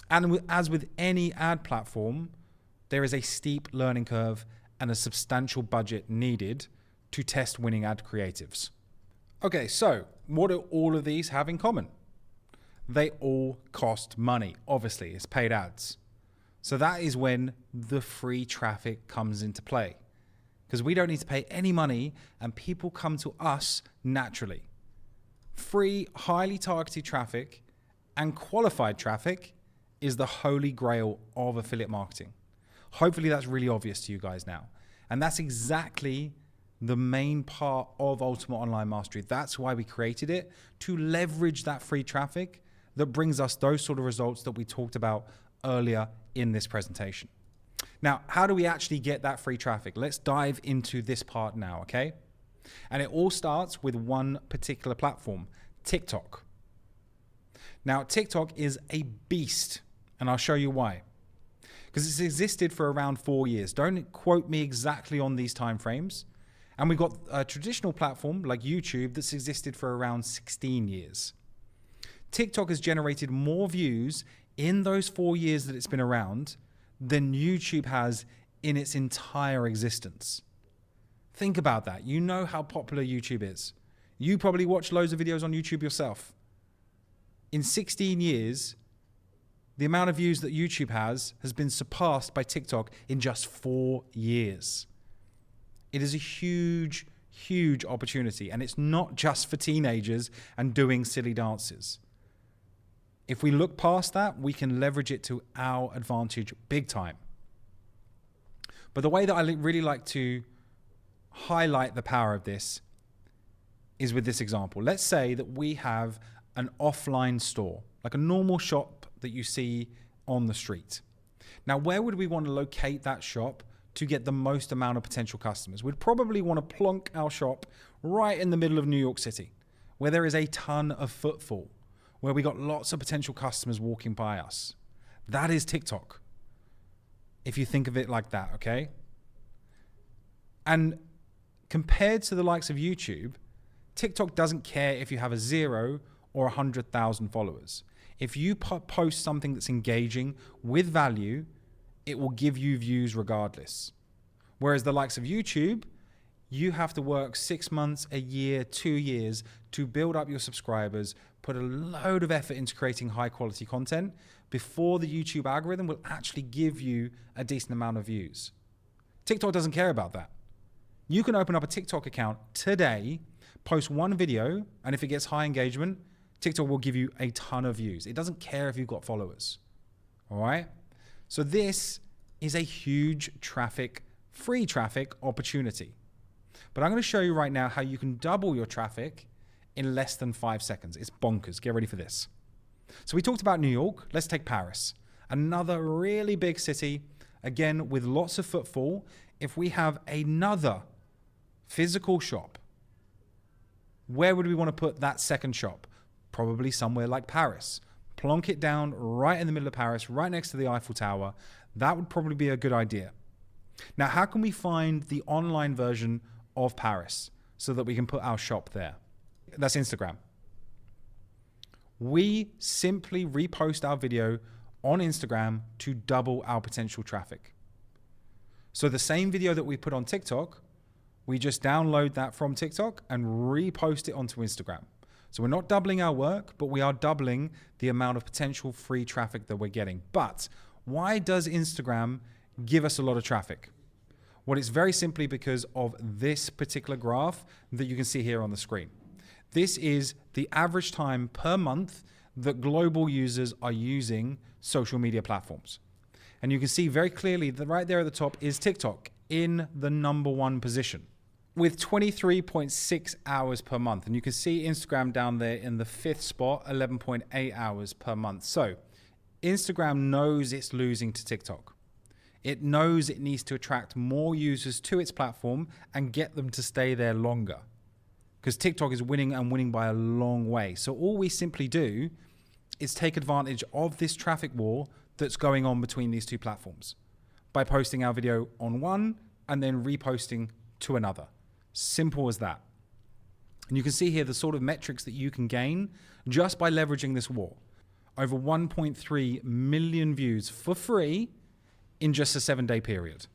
And as with any ad platform, there is a steep learning curve and a substantial budget needed to test winning ad creatives. Okay, so what do all of these have in common? They all cost money. Obviously, it's paid ads. So that is when the free traffic comes into play, because we don't need to pay any money and people come to us naturally. Free, highly targeted traffic and qualified traffic is the holy grail of affiliate marketing. Hopefully that's really obvious to you guys now. And that's exactly the main part of Ultimate Online Mastery. That's why we created it, to leverage that free traffic that brings us those sort of results that we talked about earlier in this presentation. Now, how do we actually get that free traffic? Let's dive into this part now, okay? And it all starts with one particular platform, TikTok. Now, TikTok is a beast, and I'll show you why. Because it's existed for around 4 years. Don't quote me exactly on these time frames. And we've got a traditional platform like YouTube that's existed for around 16 years. TikTok has generated more views in those 4 years that it's been around than YouTube has in its entire existence. Think about that. You know how popular YouTube is. You probably watch loads of videos on YouTube yourself. In 16 years, the amount of views that YouTube has been surpassed by TikTok in just 4 years. It is a huge, huge opportunity, and it's not just for teenagers and doing silly dances. If we look past that, we can leverage it to our advantage big time. But the way that I really like to highlight the power of this is with this example. Let's say that we have an offline store, like a normal shop that you see on the street. Now, where would we want to locate that shop to get the most amount of potential customers? We'd probably want to plonk our shop right in the middle of New York City, where there is a ton of footfall, where we got lots of potential customers walking by us. That is TikTok, if you think of it like that, okay? And compared to the likes of YouTube, TikTok doesn't care if you have a 0 or 100,000 followers. If you post something that's engaging with value, it will give you views regardless. Whereas the likes of YouTube, you have to work 6 months, a year, 2 years to build up your subscribers, put a load of effort into creating high quality content before the YouTube algorithm will actually give you a decent amount of views. TikTok doesn't care about that. You can open up a TikTok account today, post one video, and if it gets high engagement, TikTok will give you a ton of views. It doesn't care if you've got followers. All right? So this is a huge free traffic opportunity. But I'm going to show you right now how you can double your traffic in less than 5 seconds. It's bonkers. Get ready for this. So we talked about New York. Let's take Paris. Another really big city, again, with lots of footfall. If we have another physical shop, where would we want to put that second shop? Probably somewhere like Paris. Plonk it down right in the middle of Paris, right next to the Eiffel Tower. That would probably be a good idea. Now, how can we find the online version of Paris so that we can put our shop there? That's Instagram. We simply repost our video on Instagram to double our potential traffic. So the same video that we put on TikTok, we just download that from TikTok and repost it onto Instagram. So we're not doubling our work, but we are doubling the amount of potential free traffic that we're getting. But why does Instagram give us a lot of traffic? Well, it's very simply because of this particular graph that you can see here on the screen. This is the average time per month that global users are using social media platforms. And you can see very clearly that right there at the top is TikTok in the #1 position with 23.6 hours per month. And you can see Instagram down there in the 5th spot, 11.8 hours per month. So Instagram knows it's losing to TikTok. It knows it needs to attract more users to its platform and get them to stay there longer, because TikTok is winning and winning by a long way. So all we simply do is take advantage of this traffic war that's going on between these two platforms by posting our video on one and then reposting to another. Simple as that. And you can see here the sort of metrics that you can gain just by leveraging this war. Over 1.3 million views for free in just a 7-day period.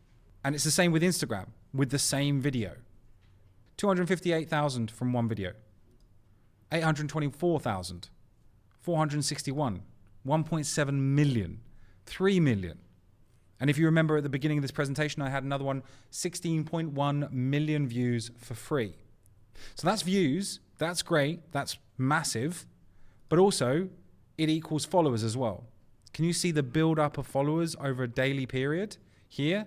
And it's the same with Instagram, with the same video. 258,000 from one video. 824,000. 461. 1.7 million. 3 million. And if you remember at the beginning of this presentation, I had another one, 16.1 million views for free. So that's views, that's great, that's massive, but also it equals followers as well. Can you see the build up of followers over a daily period? Here,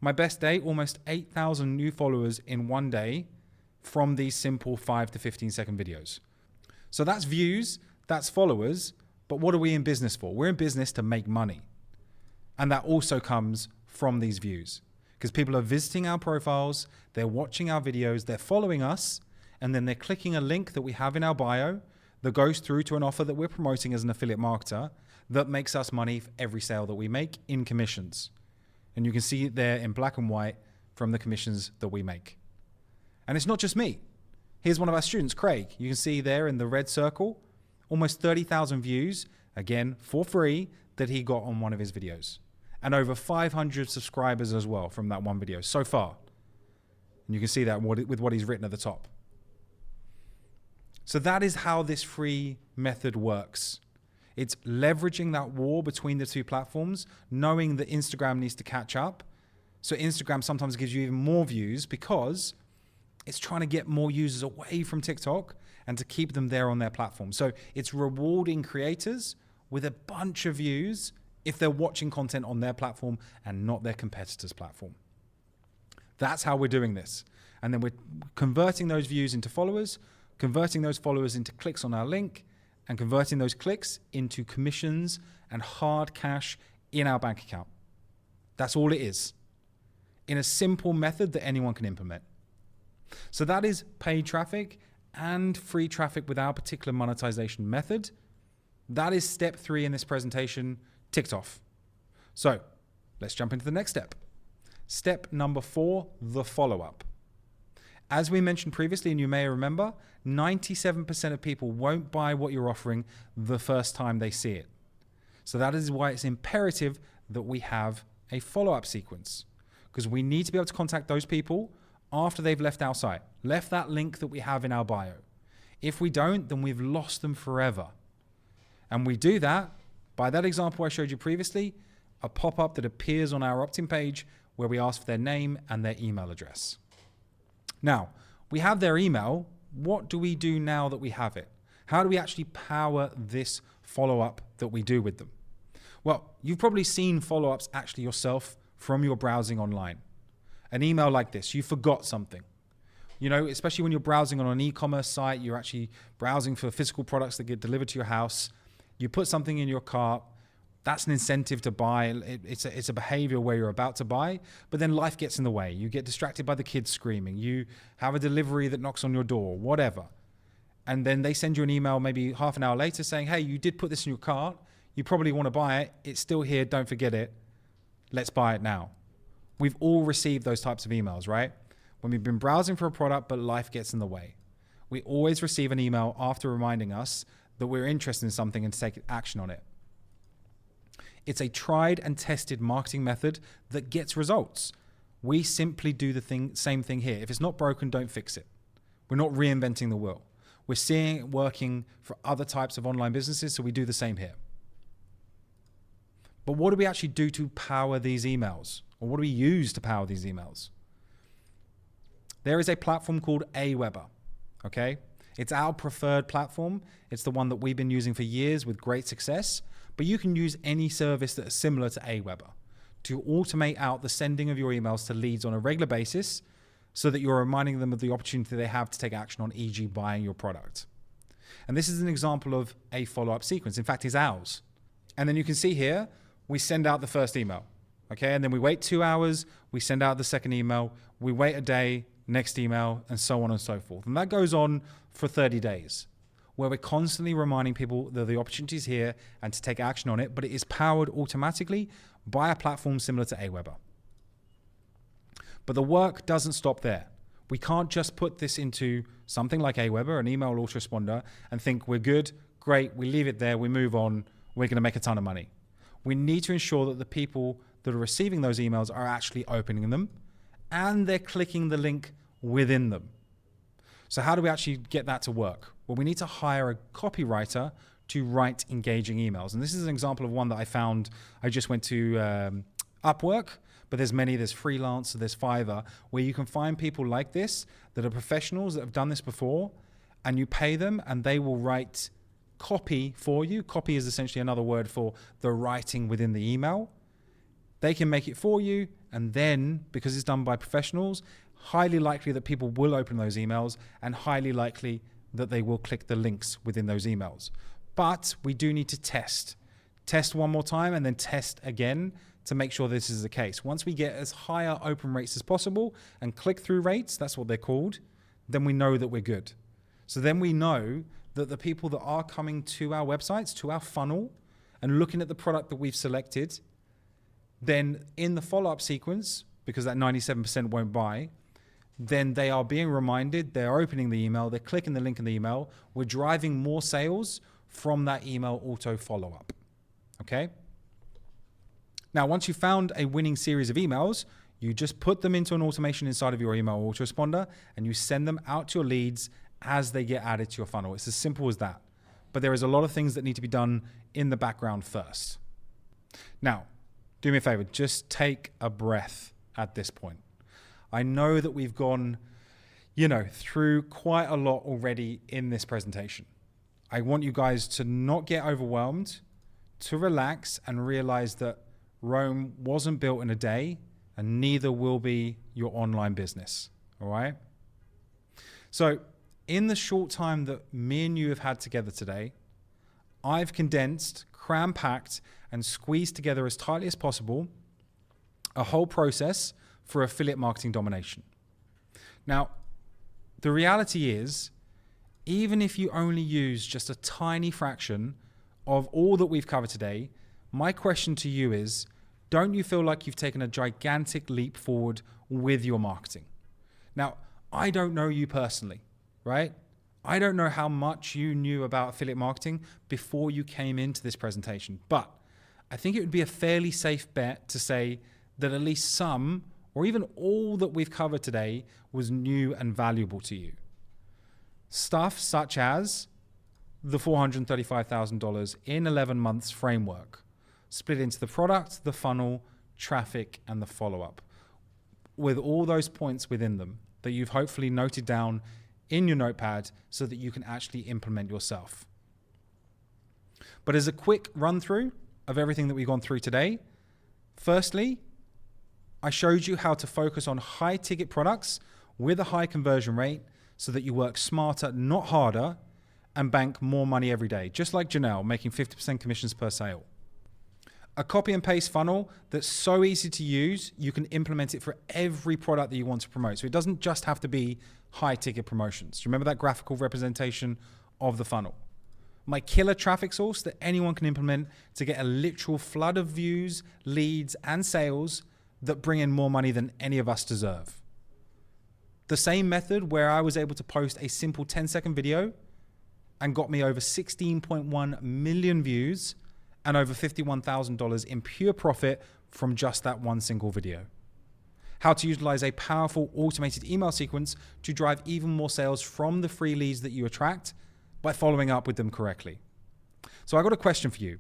my best day, almost 8,000 new followers in one day from these simple 5 to 15 second videos. So that's views, that's followers, but what are we in business for? We're in business to make money. And that also comes from these views because people are visiting our profiles, they're watching our videos, they're following us, and then they're clicking a link that we have in our bio that goes through to an offer that we're promoting as an affiliate marketer that makes us money for every sale that we make in commissions. And you can see it there in black and white from the commissions that we make. And it's not just me. Here's one of our students, Craig. You can see there in the red circle, almost 30,000 views, again, for free, that he got on one of his videos. And over 500 subscribers as well from that one video so far. And you can see that with what he's written at the top. So that is how this free method works. It's leveraging that war between the two platforms, knowing that Instagram needs to catch up. So Instagram sometimes gives you even more views because it's trying to get more users away from TikTok and to keep them there on their platform. So it's rewarding creators with a bunch of views if they're watching content on their platform and not their competitor's platform. That's how we're doing this. And then we're converting those views into followers, converting those followers into clicks on our link, and converting those clicks into commissions and hard cash in our bank account. That's all it is, in a simple method that anyone can implement. So that is paid traffic and free traffic with our particular monetization method. That is step 3 in this presentation, ticked off. So let's jump into the next step. Step number 4, the follow-up. As we mentioned previously, and you may remember, 97% of people won't buy what you're offering the first time they see it. So that is why it's imperative that we have a follow-up sequence, because we need to be able to contact those people after they've left our site, left that link that we have in our bio. If we don't, then we've lost them forever. And we do that by that example I showed you previously, a pop-up that appears on our opt-in page where we ask for their name and their email address. Now, we have their email. What do we do now that we have it? How do we actually power this follow-up that we do with them? Well, you've probably seen follow-ups actually yourself from your browsing online. An email like this, you forgot something. You know, especially when you're browsing on an e-commerce site, you're actually browsing for physical products that get delivered to your house. You put something in your cart. That's an incentive to buy. It's a behavior where you're about to buy, but then life gets in the way. You get distracted by the kids screaming. You have a delivery that knocks on your door, whatever. And then they send you an email maybe half an hour later saying, hey, you did put this in your cart. You probably want to buy it. It's still here. Don't forget it. Let's buy it now. We've all received those types of emails, right? When we've been browsing for a product, but life gets in the way. We always receive an email after reminding us that we're interested in something and to take action on it. It's a tried and tested marketing method that gets results. We simply do the same thing here. If it's not broken, don't fix it. We're not reinventing the wheel. We're seeing it working for other types of online businesses, so we do the same here. But what do we actually do to power these emails? Or what do we use to power these emails? There is a platform called Aweber, okay? It's our preferred platform. It's the one that we've been using for years with great success. But you can use any service that is similar to Aweber to automate out the sending of your emails to leads on a regular basis so that you're reminding them of the opportunity they have to take action on, e.g. buying your product. And this is an example of a follow-up sequence. In fact, it's ours. And then you can see here, we send out the first email, okay? And then we wait 2 hours, we send out the second email, we wait a day, next email, and so on and so forth. And that goes on for 30 days. where we're constantly reminding people that the opportunity is here and to take action on it, but it is powered automatically by a platform similar to Aweber. But the work doesn't stop there. We can't just put this into something like Aweber, an email autoresponder, and think we're good, great, we leave it there, we move on, we're going to make a ton of money. We need to ensure that the people that are receiving those emails are actually opening them and they're clicking the link within them. So how do we actually get that to work? Well, we need to hire a copywriter to write engaging emails. And this is an example of one that I found. I just went to Upwork, but there's many, there's Freelance, there's Fiverr, where you can find people like this that are professionals that have done this before, and you pay them and they will write copy for you. Copy is essentially another word for the writing within the email. They can make it for you, and then because it's done by professionals, highly likely that people will open those emails and highly likely that they will click the links within those emails. But we do need to test one more time and then test again to make sure this is the case. Once we get as higher open rates as possible and click-through rates, that's what they're called, then we know that we're good. So then we know that the people that are coming to our websites, to our funnel, and looking at the product that we've selected, then in the follow-up sequence, because that 97% won't buy, then they are being reminded, they're opening the email, they're clicking the link in the email, we're driving more sales from that email auto follow-up, okay? Now, once you've found a winning series of emails, you just put them into an automation inside of your email autoresponder and you send them out to your leads as they get added to your funnel. It's as simple as that. But there is a lot of things that need to be done in the background first. Now, do me a favor, just take a breath at this point. I know that we've gone, through quite a lot already in this presentation. I want you guys to not get overwhelmed, to relax and realize that Rome wasn't built in a day, and neither will be your online business, all right? So in the short time that me and you have had together today, I've condensed, cram-packed, and squeezed together as tightly as possible a whole process for affiliate marketing domination. Now, the reality is, even if you only use just a tiny fraction of all that we've covered today, my question to you is, don't you feel like you've taken a gigantic leap forward with your marketing? Now, I don't know you personally, right? I don't know how much you knew about affiliate marketing before you came into this presentation, but I think it would be a fairly safe bet to say that at least some, or even all that we've covered today was new and valuable to you. Stuff such as the $435,000 in 11 months framework, split into the product, the funnel, traffic, and the follow-up, with all those points within them that you've hopefully noted down in your notepad so that you can actually implement yourself. But as a quick run through of everything that we've gone through today, firstly, I showed you how to focus on high ticket products with a high conversion rate so that you work smarter, not harder, and bank more money every day, just like Janelle, making 50% commissions per sale. A copy and paste funnel that's so easy to use, you can implement it for every product that you want to promote. So it doesn't just have to be high ticket promotions. Remember that graphical representation of the funnel? My killer traffic source that anyone can implement to get a literal flood of views, leads, and sales that bring in more money than any of us deserve. The same method where I was able to post a simple 10-second video and got me over 16.1 million views and over $51,000 in pure profit from just that one single video. How to utilize a powerful automated email sequence to drive even more sales from the free leads that you attract by following up with them correctly. So I got a question for you.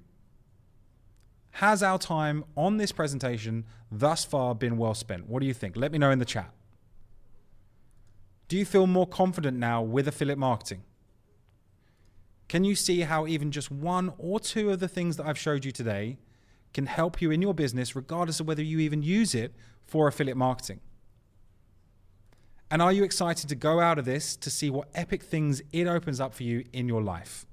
Has our time on this presentation thus far been well spent? What do you think? Let me know in the chat. Do you feel more confident now with affiliate marketing? Can you see how even just one or two of the things that I've showed you today can help you in your business, regardless of whether you even use it for affiliate marketing? And are you excited to go out of this to see what epic things it opens up for you in your life?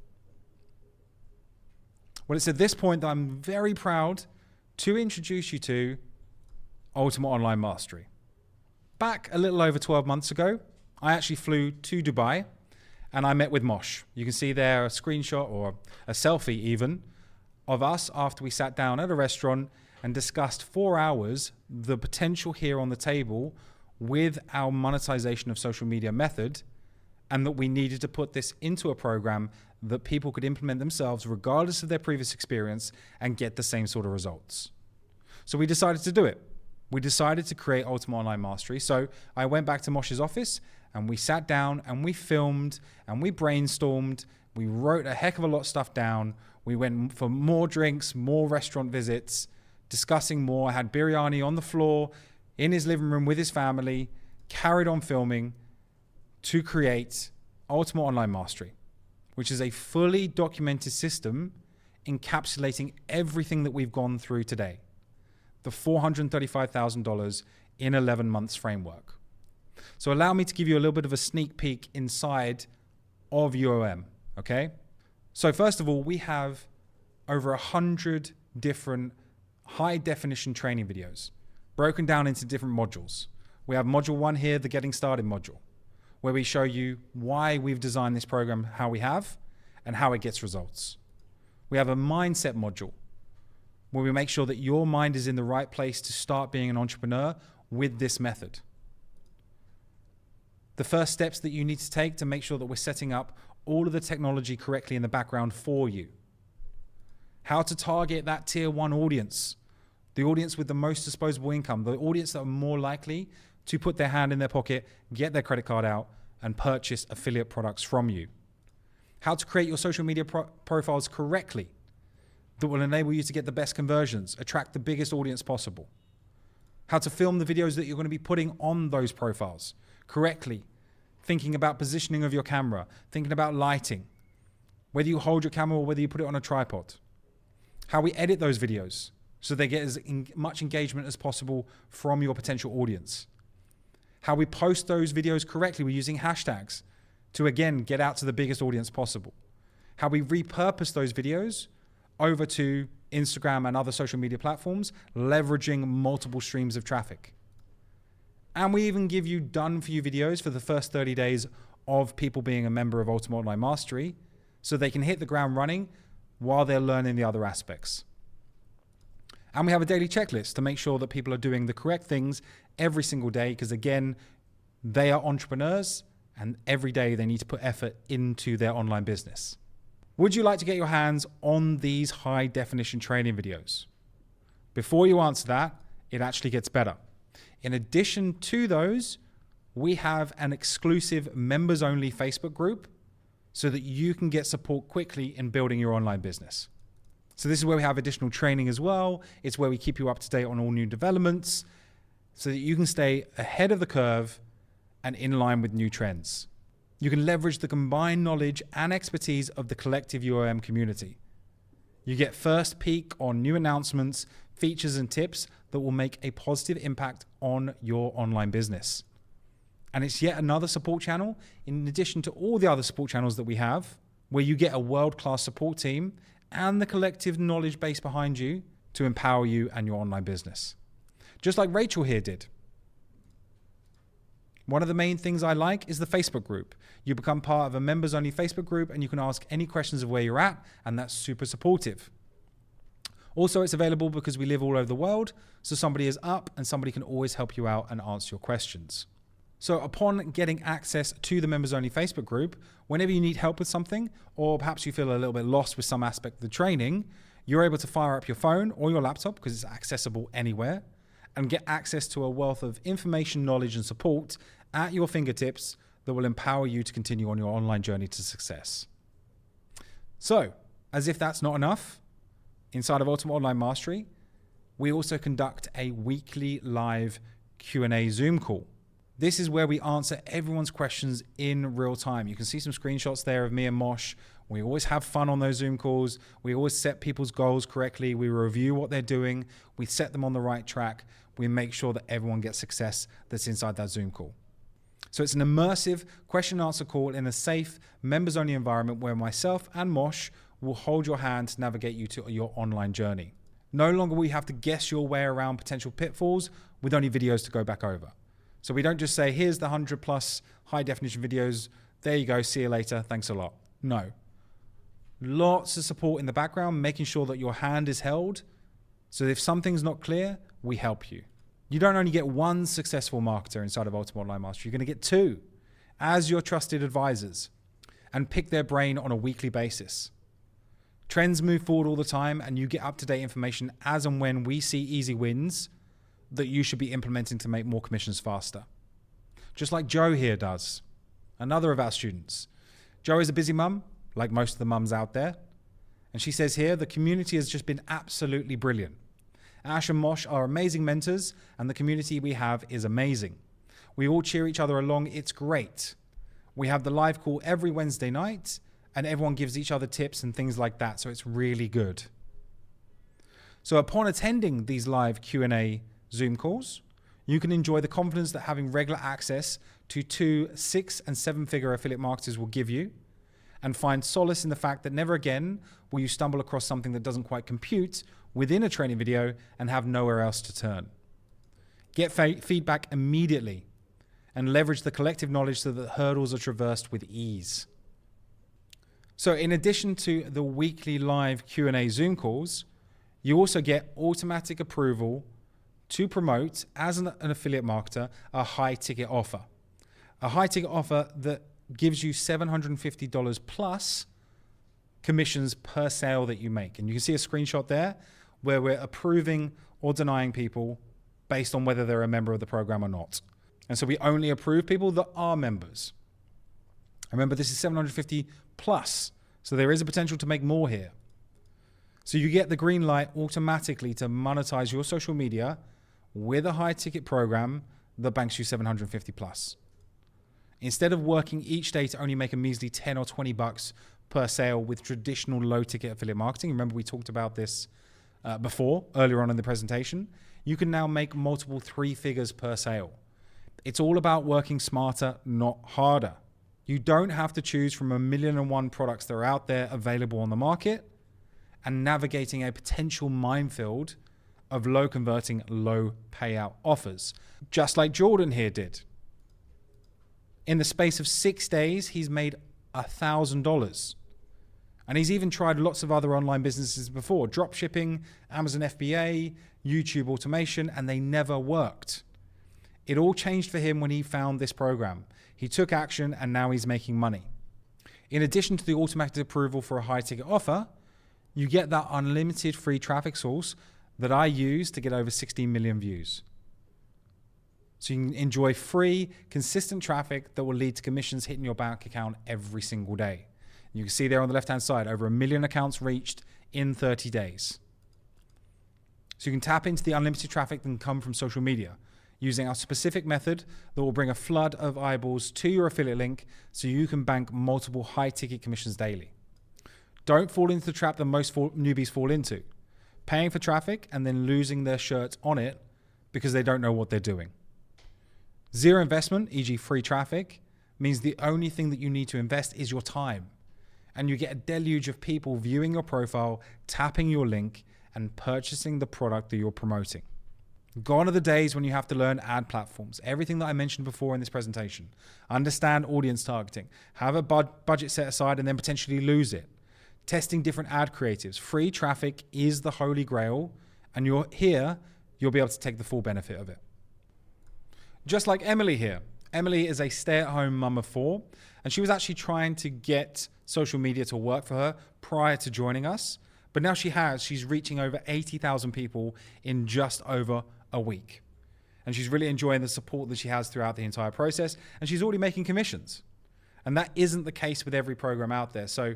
Well, it's at this point that I'm very proud to introduce you to Ultimate Online Mastery. Back a little over 12 months ago, I actually flew to Dubai and I met with Mosh. You can see there a screenshot or a selfie even of us after we sat down at a restaurant and discussed 4 hours the potential here on the table with our monetization of social media method, and that we needed to put this into a program that people could implement themselves regardless of their previous experience and get the same sort of results. So we decided to do it. We decided to create Ultimate Online Mastery. So I went back to Mosh's office and we sat down and we filmed and we brainstormed. We wrote a heck of a lot of stuff down. We went for more drinks, more restaurant visits, discussing more. I had biryani on the floor in his living room with his family, carried on filming to create Ultimate Online Mastery, which is a fully documented system encapsulating everything that we've gone through today. The $435,000 in 11 months framework. So allow me to give you a little bit of a sneak peek inside of UOM, okay? So first of all, we have over 100 different high definition training videos broken down into different modules. We have module 1 here, the Getting Started module, where we show you why we've designed this program how we have and how it gets results. We have a mindset module where we make sure that your mind is in the right place to start being an entrepreneur with this method. The first steps that you need to take to make sure that we're setting up all of the technology correctly in the background for you. How to target that tier 1 audience, the audience with the most disposable income, the audience that are more likely to put their hand in their pocket, get their credit card out, and purchase affiliate products from you. How to create your social media profiles correctly that will enable you to get the best conversions, attract the biggest audience possible. How to film the videos that you're going to be putting on those profiles correctly, thinking about positioning of your camera, thinking about lighting, whether you hold your camera or whether you put it on a tripod. How we edit those videos so they get as much engagement as possible from your potential audience. How we post those videos correctly, we're using hashtags to again get out to the biggest audience possible. How we repurpose those videos over to Instagram and other social media platforms, leveraging multiple streams of traffic. And we even give you done for you videos for the first 30 days of people being a member of Ultimate Online Mastery so they can hit the ground running while they're learning the other aspects. And we have a daily checklist to make sure that people are doing the correct things every single day, because again, they are entrepreneurs and every day they need to put effort into their online business. Would you like to get your hands on these high definition training videos? Before you answer that, it actually gets better. In addition to those, we have an exclusive members only Facebook group so that you can get support quickly in building your online business. So this is where we have additional training as well. It's where we keep you up to date on all new developments so that you can stay ahead of the curve and in line with new trends. You can leverage the combined knowledge and expertise of the collective UOM community. You get first peek on new announcements, features, and tips that will make a positive impact on your online business. And it's yet another support channel, in addition to all the other support channels that we have, where you get a world-class support team and the collective knowledge base behind you to empower you and your online business. Just like Rachel here did. One of the main things I like is the Facebook group. You become part of a members only Facebook group and you can ask any questions of where you're at, and that's super supportive. Also, it's available because we live all over the world, so somebody is up and somebody can always help you out and answer your questions. So upon getting access to the members only Facebook group, whenever you need help with something, or perhaps you feel a little bit lost with some aspect of the training, you're able to fire up your phone or your laptop, because it's accessible anywhere, and get access to a wealth of information, knowledge, and support at your fingertips that will empower you to continue on your online journey to success. So, as if that's not enough, inside of Ultimate Online Mastery, we also conduct a weekly live Q&A Zoom call. This is where we answer everyone's questions in real time. You can see some screenshots there of me and Mosh. We always have fun on those Zoom calls. We always set people's goals correctly. We review what they're doing. We set them on the right track. We make sure that everyone gets success that's inside that Zoom call. So it's an immersive question and answer call in a safe, members-only environment where myself and Mosh will hold your hand to navigate you to your online journey. No longer will you have to guess your way around potential pitfalls with only videos to go back over. So we don't just say, here's the 100 plus high definition videos there you go, see you later, thanks a lot. No. Lots of support in the background, making sure that your hand is held. So if something's not clear, we help you. You don't only get one successful marketer inside of Ultimate Online Mastery, you're going to get two as your trusted advisors and pick their brain on a weekly basis. Trends move forward all the time, and you get up-to-date information as and when we see easy wins that you should be implementing to make more commissions faster. Just like Joe here does, another of our students. Joe is a busy mum, like most of the mums out there. And she says here, the community has just been absolutely brilliant. Ash and Mosh are amazing mentors, and the community we have is amazing. We all cheer each other along. It's great. We have the live call every Wednesday night, and everyone gives each other tips and things like that. So it's really good. So upon attending these live Q&A Zoom calls, you can enjoy the confidence that having regular access to 2 6- and 7-figure affiliate marketers will give you, and find solace in the fact that never again will you stumble across something that doesn't quite compute within a training video and have nowhere else to turn. Get feedback immediately and leverage the collective knowledge so that hurdles are traversed with ease. So in addition to the weekly live Q&A Zoom calls, you also get automatic approval to promote, as an affiliate marketer, a high ticket offer. A high ticket offer that gives you $750 plus commissions per sale that you make. And you can see a screenshot there where we're approving or denying people based on whether they're a member of the program or not. And so we only approve people that are members. Remember, this is 750 plus, so there is a potential to make more here. So you get the green light automatically to monetize your social media with a high ticket program that banks you 750 plus. Instead of working each day to only make a measly 10 or 20 bucks per sale with traditional low ticket affiliate marketing, remember we talked about this before, earlier on in the presentation, you can now make multiple 3 figures per sale. It's all about working smarter, not harder. You don't have to choose from 1,000,001 products that are out there available on the market and navigating a potential minefield of low converting, low payout offers, just like Jordan here did. In the space of 6 days, he's made $1,000. And he's even tried lots of other online businesses before, drop shipping, Amazon FBA, YouTube automation, and they never worked. It all changed for him when he found this program. He took action and now he's making money. In addition to the automatic approval for a high ticket offer, you get that unlimited free traffic source that I use to get over 16 million views. So you can enjoy free, consistent traffic that will lead to commissions hitting your bank account every single day. You can see there on the left-hand side, over 1 million accounts reached in 30 days. So you can tap into the unlimited traffic that can come from social media using our specific method that will bring a flood of eyeballs to your affiliate link so you can bank multiple high-ticket commissions daily. Don't fall into the trap that most newbies fall into, paying for traffic and then losing their shirt on it because they don't know what they're doing. Zero investment, e.g. free traffic, means the only thing that you need to invest is your time. And you get a deluge of people viewing your profile, tapping your link, and purchasing the product that you're promoting. Gone are the days when you have to learn ad platforms. Everything that I mentioned before in this presentation. Understand audience targeting. Have a budget set aside and then potentially lose it. Testing different ad creatives. Free traffic is the holy grail, and you'll be able to take the full benefit of it. Just like Emily here. Emily is a stay-at-home mum of 4, and she was actually trying to get social media to work for her prior to joining us. But now she's reaching over 80,000 people in just over a week. And she's really enjoying the support that she has throughout the entire process. And she's already making commissions. And that isn't the case with every program out there. So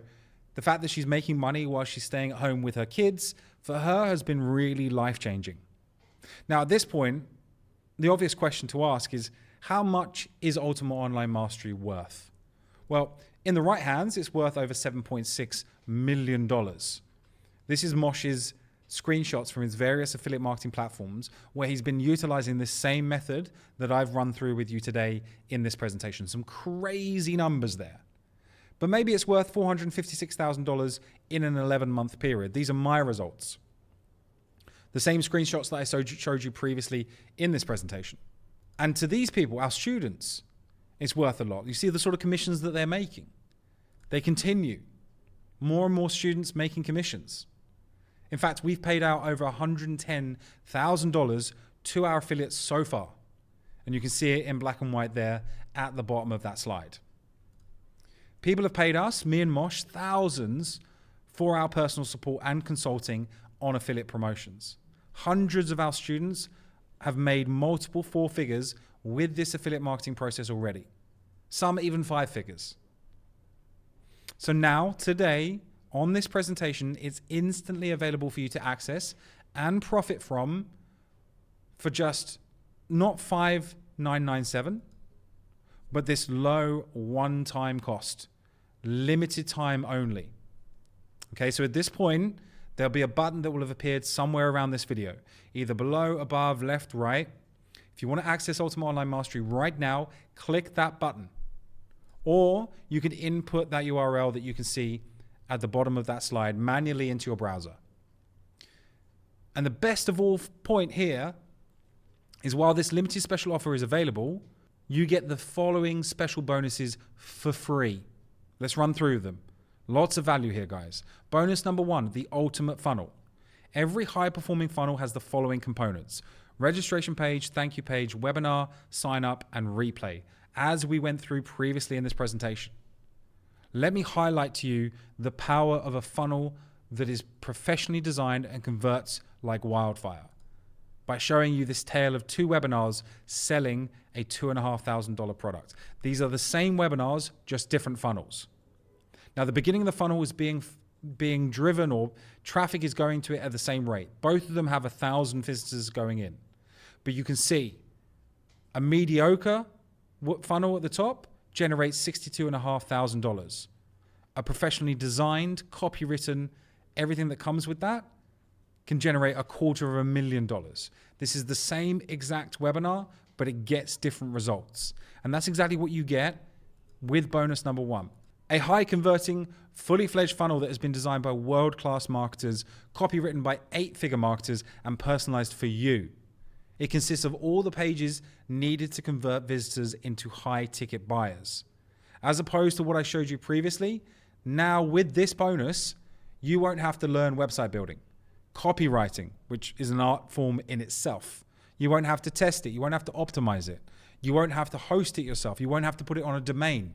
the fact that she's making money while she's staying at home with her kids, for her has been really life-changing. Now, at this point, the obvious question to ask is, how much is Ultimate Online Mastery worth? Well, in the right hands, it's worth over $7.6 million. This is Mosh's screenshots from his various affiliate marketing platforms where he's been utilizing this same method that I've run through with you today in this presentation. Some crazy numbers there. But maybe it's worth $456,000 in an 11-month period. These are my results. The same screenshots that I showed you previously in this presentation. And to these people, our students, It's worth a lot. You see the sort of commissions that they're making. They continue. More and more students making commissions. In fact, we've paid out over $110,000 to our affiliates so far. And you can see it in black and white there at the bottom of that slide. People have paid us, me and Mosh, thousands for our personal support and consulting on affiliate promotions. Hundreds of our students have made multiple 4 figures with this affiliate marketing process already. Some even 5 figures. So now, today, on this presentation, it's instantly available for you to access and profit from for just not $5,997, but this low one-time cost, limited time only. Okay, so at this point, there'll be a button that will have appeared somewhere around this video, either below, above, left, right. If you want to access Ultimate Online Mastery right now, click that button. Or you can input that URL that you can see at the bottom of that slide manually into your browser. And the best of all point here is while this limited special offer is available, you get the following special bonuses for free. Let's run through them. Lots of value here, guys. Bonus number 1, the ultimate funnel. Every high-performing funnel has the following components: registration page, thank you page, webinar, sign up, and replay, as we went through previously in this presentation. Let me highlight to you the power of a funnel that is professionally designed and converts like wildfire by showing you this tale of 2 webinars selling a $2,500 product. These are the same webinars, just different funnels. Now, the beginning of the funnel is being driven, or traffic is going to it at the same rate. Both of them have 1,000 visitors going in. But you can see a mediocre funnel at the top generates $62,500. A professionally designed, copywritten, everything that comes with that can generate $250,000. This is the same exact webinar, but it gets different results. And that's exactly what you get with bonus number 1. A high converting, fully fledged funnel that has been designed by world-class marketers, copywritten by 8-figure marketers, and personalized for you. It consists of all the pages needed to convert visitors into high-ticket buyers. As opposed to what I showed you previously, now with this bonus, you won't have to learn website building, copywriting, which is an art form in itself. You won't have to test it. You won't have to optimize it. You won't have to host it yourself. You won't have to put it on a domain.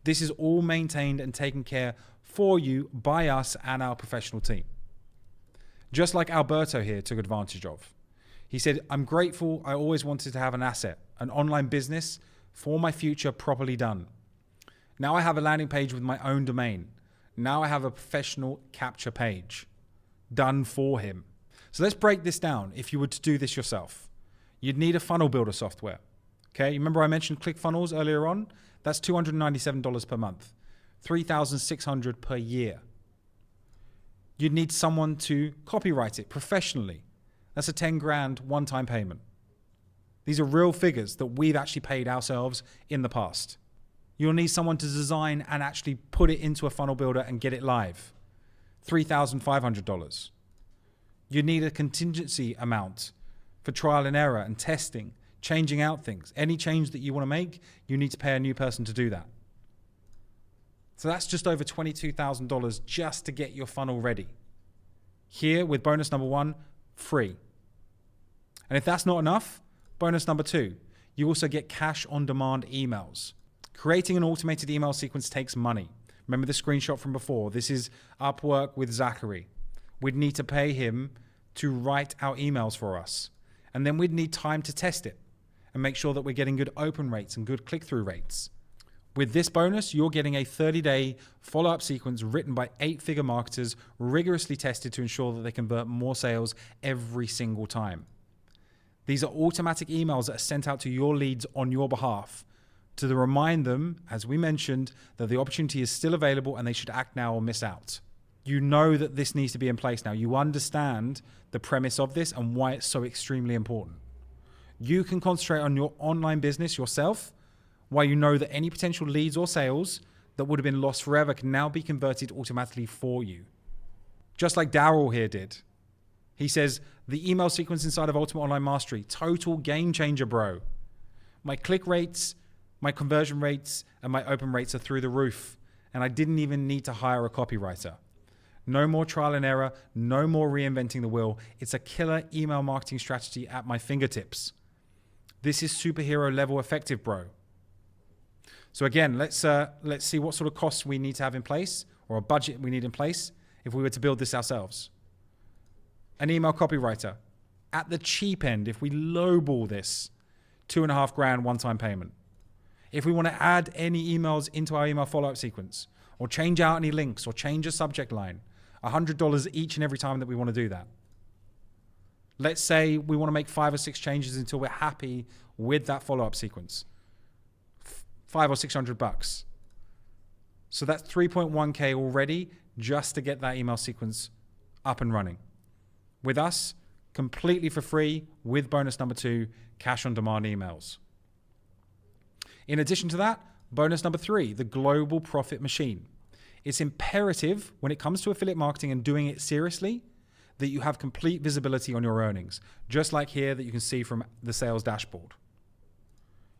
This is all maintained and taken care for you by us and our professional team. Just like Alberto here took advantage of. He said, I'm grateful. I always wanted to have an asset, an online business for my future properly done. Now I have a landing page with my own domain. Now I have a professional capture page done for him. So let's break this down. If you were to do this yourself, you'd need a funnel builder software. Okay, remember I mentioned ClickFunnels earlier on? That's $297 per month, $3,600 per year. You'd need someone to copyright it professionally. That's a 10 grand one-time payment. These are real figures that we've actually paid ourselves in the past. You'll need someone to design and actually put it into a funnel builder and get it live. $3,500. You need a contingency amount for trial and error and testing, changing out things. Any change that you want to make, you need to pay a new person to do that. So that's just over $22,000 just to get your funnel ready. Here with bonus number 1, free. And if that's not enough, bonus number 2, you also get cash on demand emails. Creating an automated email sequence takes money. Remember the screenshot from before? This is Upwork with Zachary. We'd need to pay him to write our emails for us. And then we'd need time to test it and make sure that we're getting good open rates and good click-through rates. With this bonus, you're getting a 30-day follow-up sequence written by 8-figure marketers, rigorously tested to ensure that they convert more sales every single time. These are automatic emails that are sent out to your leads on your behalf to remind them, as we mentioned, that the opportunity is still available and they should act now or miss out. You know that this needs to be in place now. You understand the premise of this and why it's so extremely important. You can concentrate on your online business yourself, while you know that any potential leads or sales that would have been lost forever can now be converted automatically for you. Just like Daryl here did. He says, the email sequence inside of Ultimate Online Mastery, total game changer, bro. My click rates My conversion rates and my open rates are through the roof, and I didn't even need to hire a copywriter. No more trial and error, no more reinventing the wheel. It's a killer email marketing strategy at my fingertips. This is superhero level effective, bro. So again, let's see what sort of costs we need to have in place, or a budget we need in place if we were to build this ourselves. An email copywriter. At the cheap end, if we lowball this, $2,500 one-time payment. If we want to add any emails into our email follow-up sequence, or change out any links, or change a subject line, $100 each and every time that we want to do that. Let's say we want to make 5 or 6 changes until we're happy with that follow-up sequence. $500 or $600. So that's 3.1K already just to get that email sequence up and running. With us, completely for free with bonus number 2, cash on demand emails. In addition to that, bonus number 3, the global profit machine. It's imperative when it comes to affiliate marketing and doing it seriously that you have complete visibility on your earnings, just like here that you can see from the sales dashboard.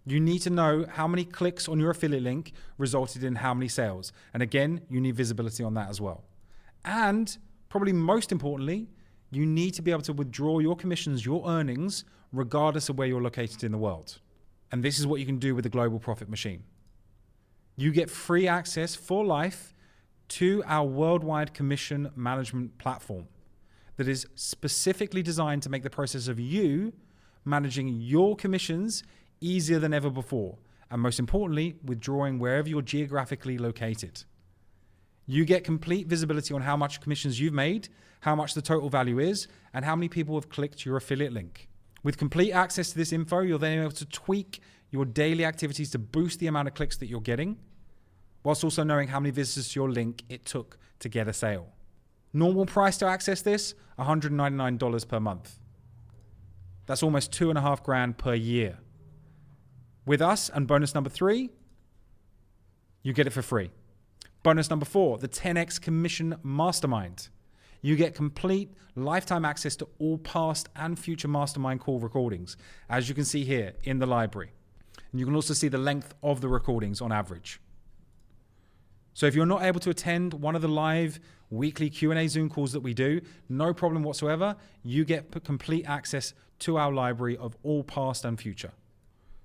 You need to know how many clicks on your affiliate link resulted in how many sales. And again, you need visibility on that as well. And probably most importantly, you need to be able to withdraw your commissions, your earnings, regardless of where you're located in the world. And this is what you can do with the Global Profit Machine. You get free access for life to our worldwide commission management platform that is specifically designed to make the process of you managing your commissions easier than ever before. And most importantly, withdrawing wherever you're geographically located. You get complete visibility on how much commissions you've made, how much the total value is, and how many people have clicked your affiliate link. With complete access to this info, you're then able to tweak your daily activities to boost the amount of clicks that you're getting, whilst also knowing how many visitors to your link it took to get a sale. Normal price to access this, $199 per month. That's almost $2,500 per year. With us and bonus number 3, you get it for free. Bonus number 4, the 10x Commission Mastermind. You get complete lifetime access to all past and future mastermind call recordings, as you can see here in the library. And you can also see the length of the recordings on average. So if you're not able to attend one of the live weekly Q&A Zoom calls that we do, no problem whatsoever. You get complete access to our library of all past and future.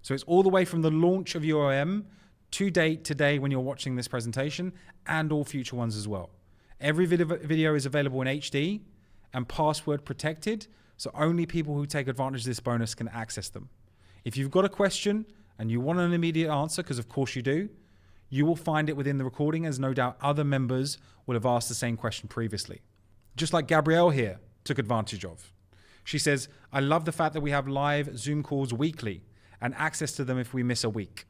So it's all the way from the launch of UOM to date today when you're watching this presentation, and all future ones as well. Every video is available in HD and password protected, so only people who take advantage of this bonus can access them. If you've got a question and you want an immediate answer, because of course you do, you will find it within the recording, as no doubt other members will have asked the same question previously. Just like Gabrielle here took advantage of. She says, I love the fact that we have live Zoom calls weekly and access to them if we miss a week.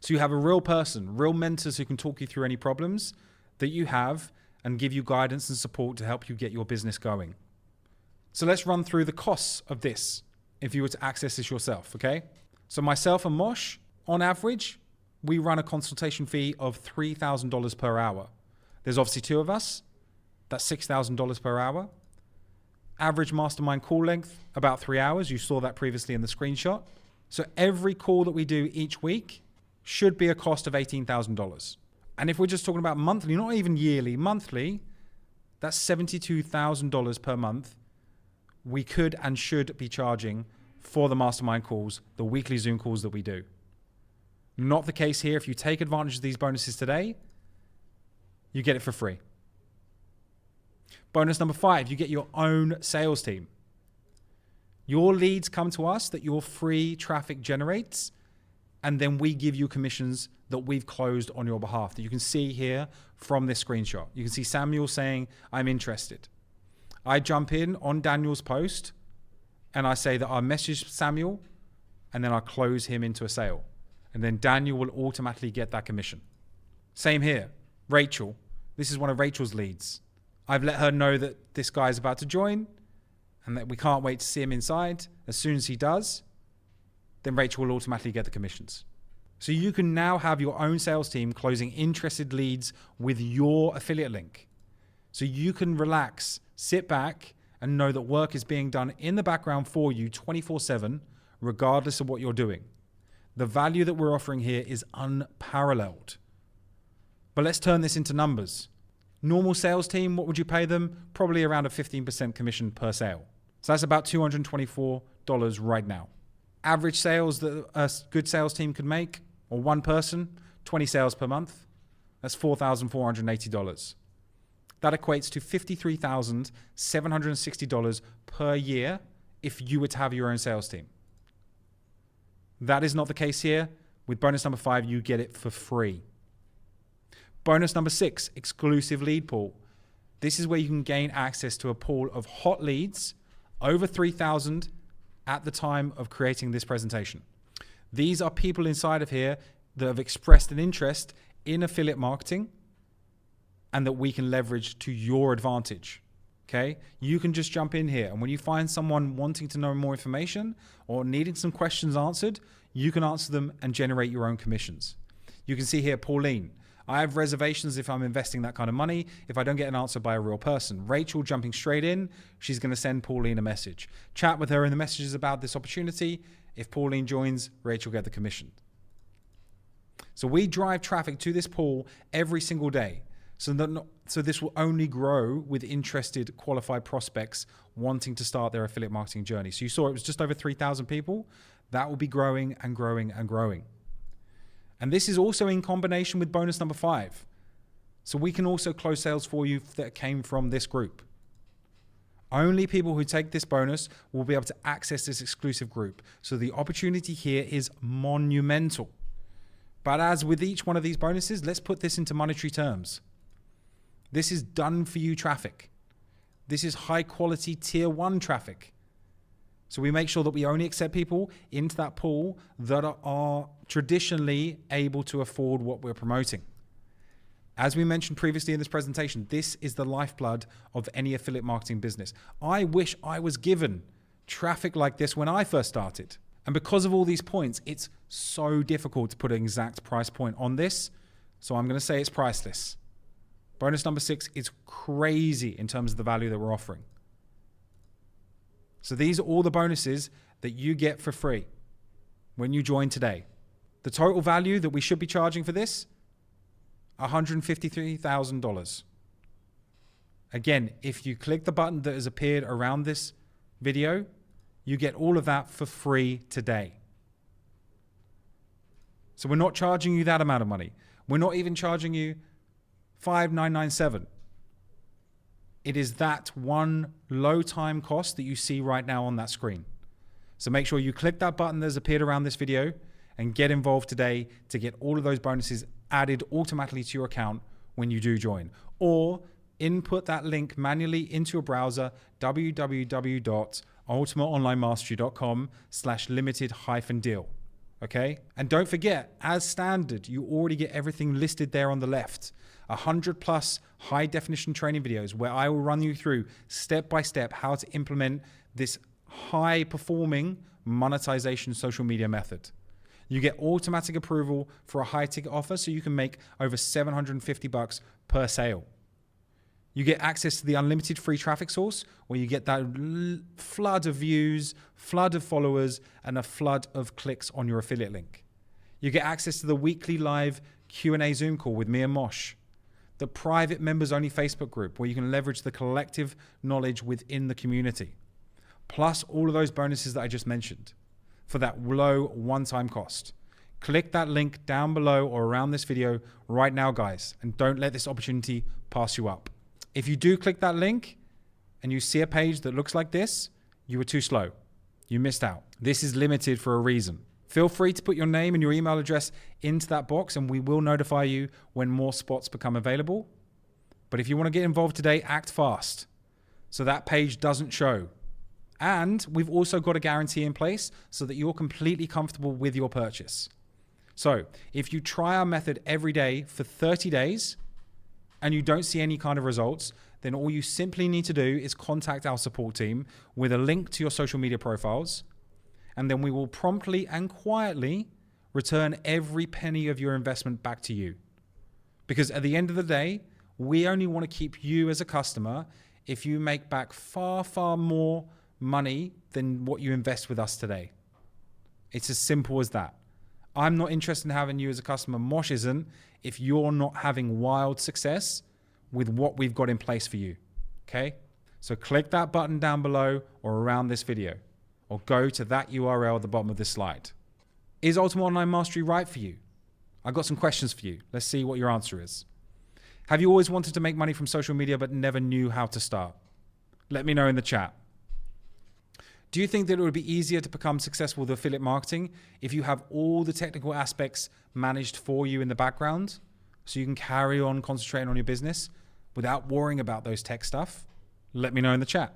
So you have a real person, real mentors who can talk you through any problems that you have and give you guidance and support to help you get your business going. So let's run through the costs of this if you were to access this yourself, okay? So myself and Mosh, on average, we run a consultation fee of $3,000 per hour. There's obviously 2 of us. That's $6,000 per hour. Average mastermind call length, about 3 hours. You saw that previously in the screenshot. So every call that we do each week should be a cost of $18,000. And if we're just talking about monthly, not even yearly, monthly, that's $72,000 per month we could and should be charging for the mastermind calls, the weekly Zoom calls that we do. Not the case here. If you take advantage of these bonuses today, you get it for free. Bonus number 5, you get your own sales team. Your leads come to us that your free traffic generates, and then we give you commissions that we've closed on your behalf that you can see here from this screenshot. You can see Samuel saying, I'm interested. I jump in on Daniel's post and I say that I messaged Samuel, and then I close him into a sale. And then Daniel will automatically get that commission. Same here. Rachel. This is one of Rachel's leads. I've let her know that this guy is about to join and that we can't wait to see him inside. As soon as he does, then Rachel will automatically get the commissions. So you can now have your own sales team closing interested leads with your affiliate link. So you can relax, sit back, and know that work is being done in the background for you 24/7, regardless of what you're doing. The value that we're offering here is unparalleled. But let's turn this into numbers. Normal sales team, what would you pay them? Probably around a 15% commission per sale. So that's about $224 right now. Average sales that a good sales team could make, or one person, 20 sales per month. That's $4,480. That equates to $53,760 per year if you were to have your own sales team. That is not the case here. With bonus number 5, you get it for free. Bonus number 6, exclusive lead pool. This is where you can gain access to a pool of hot leads, over 3,000 at the time of creating this presentation. These are people inside of here that have expressed an interest in affiliate marketing and that we can leverage to your advantage. Okay? You can just jump in here, and when you find someone wanting to know more information or needing some questions answered, you can answer them and generate your own commissions. You can see here, Pauline. I have reservations if I'm investing that kind of money, if I don't get an answer by a real person. Rachel jumping straight in, she's going to send Pauline a message. Chat with her in the messages about this opportunity. If Pauline joins, Rachel will get the commission. So we drive traffic to this pool every single day. So this will only grow with interested qualified prospects wanting to start their affiliate marketing journey. So you saw it was just over 3,000 people. That will be growing and growing and growing. And this is also in combination with bonus number 5. So we can also close sales for you that came from this group. Only people who take this bonus will be able to access this exclusive group. So the opportunity here is monumental. But as with each one of these bonuses, let's put this into monetary terms. This is done for you traffic. This is high quality tier 1 traffic. So we make sure that we only accept people into that pool that are traditionally able to afford what we're promoting. As we mentioned previously in this presentation, this is the lifeblood of any affiliate marketing business. I wish I was given traffic like this when I first started. And because of all these points, it's so difficult to put an exact price point on this. So I'm going to say it's priceless. Bonus number 6 is crazy in terms of the value that we're offering. So these are all the bonuses that you get for free when you join today. The total value that we should be charging for this, $153,000. Again, if you click the button that has appeared around this video, you get all of that for free today. So we're not charging you that amount of money. We're not even charging you $5,997. It is that one low time cost that you see right now on that screen. So make sure you click that button that's appeared around this video and get involved today to get all of those bonuses added automatically to your account when you do join. Or input that link manually into your browser, www.ultimateonlinemastery.com/limited-deal. Okay? And don't forget, as standard, you already get everything listed there on the left. 100+ high definition training videos where I will run you through step by step how to implement this high performing monetization social media method. You get automatic approval for a high ticket offer so you can make over $750 per sale. You get access to the unlimited free traffic source where you get that flood of views, flood of followers, and a flood of clicks on your affiliate link. You get access to the weekly live Q&A Zoom call with me and Mosh. The private members only Facebook group where you can leverage the collective knowledge within the community. Plus all of those bonuses that I just mentioned for that low one-time cost. Click that link down below or around this video right now, guys, and don't let this opportunity pass you up. If you do click that link and you see a page that looks like this, you were too slow. You missed out. This is limited for a reason. Feel free to put your name and your email address into that box and we will notify you when more spots become available. But if you want to get involved today, act fast so that page doesn't show. And we've also got a guarantee in place so that you're completely comfortable with your purchase. So if you try our method every day for 30 days and you don't see any kind of results, then all you simply need to do is contact our support team with a link to your social media profiles. And then we will promptly and quietly return every penny of your investment back to you. Because at the end of the day, we only want to keep you as a customer if you make back far, far more money than what you invest with us today. It's as simple as that. I'm not interested in having you as a customer. Mosh isn't if you're not having wild success with what we've got in place for you. Okay? So click that button down below or around this video, or go to that URL at the bottom of this slide. Is Ultimate Online Mastery right for you? I've got some questions for you. Let's see what your answer is. Have you always wanted to make money from social media but never knew how to start? Let me know in the chat. Do you think that it would be easier to become successful with affiliate marketing if you have all the technical aspects managed for you in the background, so you can carry on concentrating on your business without worrying about those tech stuff? Let me know in the chat.